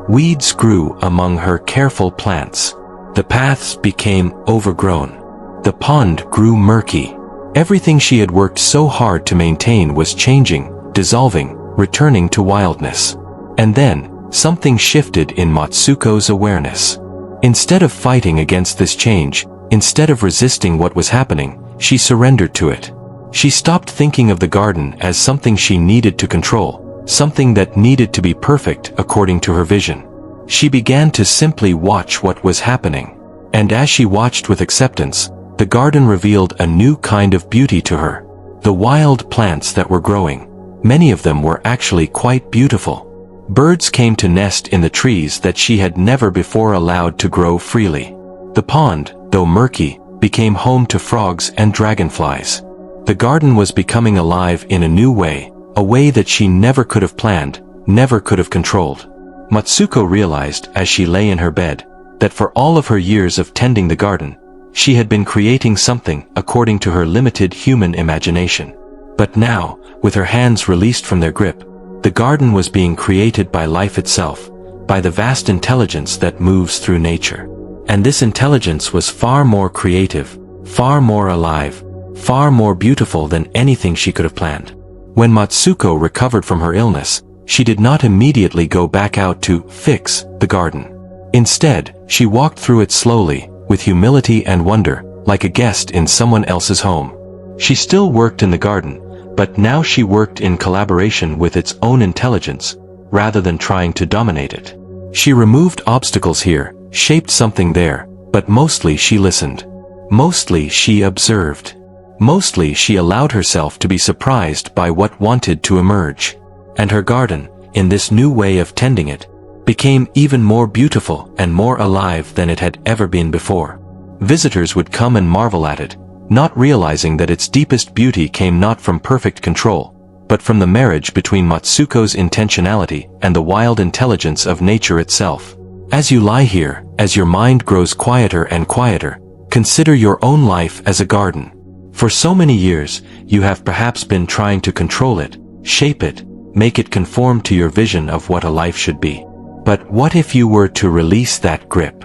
Weeds grew among her careful plants. The paths became overgrown. The pond grew murky. Everything she had worked so hard to maintain was changing, dissolving, returning to wildness. And then, something shifted in Matsuko's awareness. Instead of fighting against this change, instead of resisting what was happening, she surrendered to it. She stopped thinking of the garden as something she needed to control, something that needed to be perfect according to her vision. She began to simply watch what was happening. And as she watched with acceptance, the garden revealed a new kind of beauty to her. The wild plants that were growing, many of them were actually quite beautiful. Birds came to nest in the trees that she had never before allowed to grow freely. The pond, though murky, became home to frogs and dragonflies. The garden was becoming alive in a new way, a way that she never could have planned, never could have controlled. Matsuko realized as she lay in her bed, that for all of her years of tending the garden, she had been creating something according to her limited human imagination. But now, with her hands released from their grip, the garden was being created by life itself, by the vast intelligence that moves through nature. And this intelligence was far more creative, far more alive, far more beautiful than anything she could have planned. When Matsuko recovered from her illness, she did not immediately go back out to fix the garden. Instead, she walked through it slowly, with humility and wonder, like a guest in someone else's home. She still worked in the garden, but now she worked in collaboration with its own intelligence, rather than trying to dominate it. She removed obstacles here, shaped something there, but mostly she listened. Mostly she observed. Mostly she allowed herself to be surprised by what wanted to emerge. And her garden, in this new way of tending it, became even more beautiful and more alive than it had ever been before. Visitors would come and marvel at it, not realizing that its deepest beauty came not from perfect control, but from the marriage between Matsuko's intentionality and the wild intelligence of nature itself. As you lie here, as your mind grows quieter and quieter, consider your own life as a garden. For so many years, you have perhaps been trying to control it, shape it, make it conform to your vision of what a life should be. But what if you were to release that grip?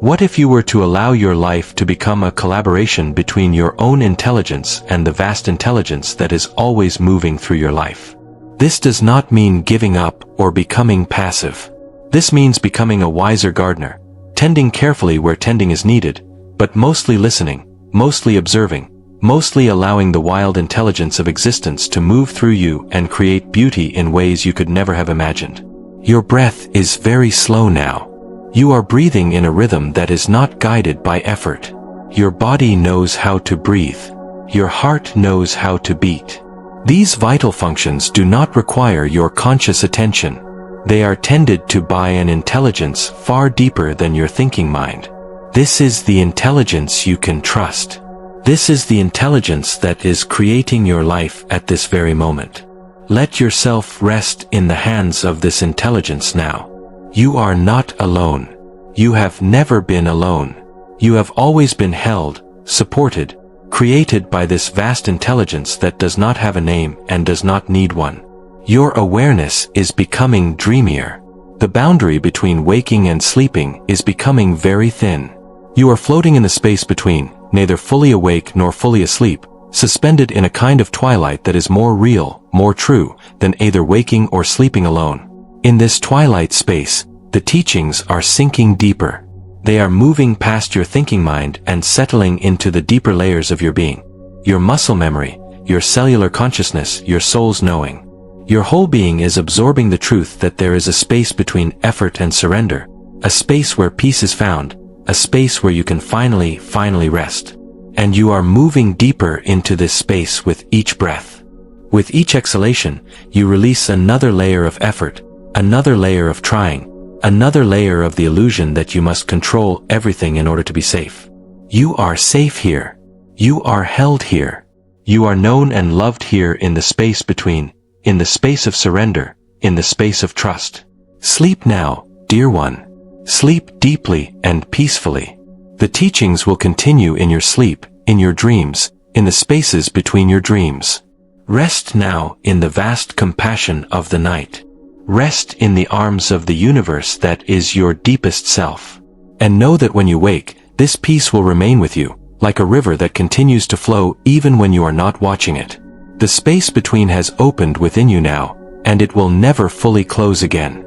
What if you were to allow your life to become a collaboration between your own intelligence and the vast intelligence that is always moving through your life? This does not mean giving up or becoming passive. This means becoming a wiser gardener, tending carefully where tending is needed, but mostly listening, mostly observing, mostly allowing the wild intelligence of existence to move through you and create beauty in ways you could never have imagined. Your breath is very slow now. You are breathing in a rhythm that is not guided by effort. Your body knows how to breathe. Your heart knows how to beat. These vital functions do not require your conscious attention. They are tended to by an intelligence far deeper than your thinking mind. This is the intelligence you can trust. This is the intelligence that is creating your life at this very moment. Let yourself rest in the hands of this intelligence now. You are not alone. You have never been alone. You have always been held, supported, created by this vast intelligence that does not have a name and does not need one. Your awareness is becoming dreamier. The boundary between waking and sleeping is becoming very thin. You are floating in the space between, neither fully awake nor fully asleep, suspended in a kind of twilight that is more real, more true, than either waking or sleeping alone. In this twilight space, the teachings are sinking deeper. They are moving past your thinking mind and settling into the deeper layers of your being. Your muscle memory, your cellular consciousness, your soul's knowing. Your whole being is absorbing the truth that there is a space between effort and surrender, a space where peace is found, a space where you can finally rest. And you are moving deeper into this space with each breath. With each exhalation, you release another layer of effort, another layer of trying, Another layer of the illusion that you must control everything in order to be safe. You are safe here. You are held here. You are known and loved here in the space between, in the space of surrender, in the space of trust. Sleep now, dear one. Sleep deeply and peacefully. The teachings will continue in your sleep, in your dreams, in the spaces between your dreams. Rest now in the vast compassion of the night. Rest in the arms of the universe that is your deepest self. And know that when you wake, this peace will remain with you, like a river that continues to flow even when you are not watching it. The space between has opened within you now, and it will never fully close again.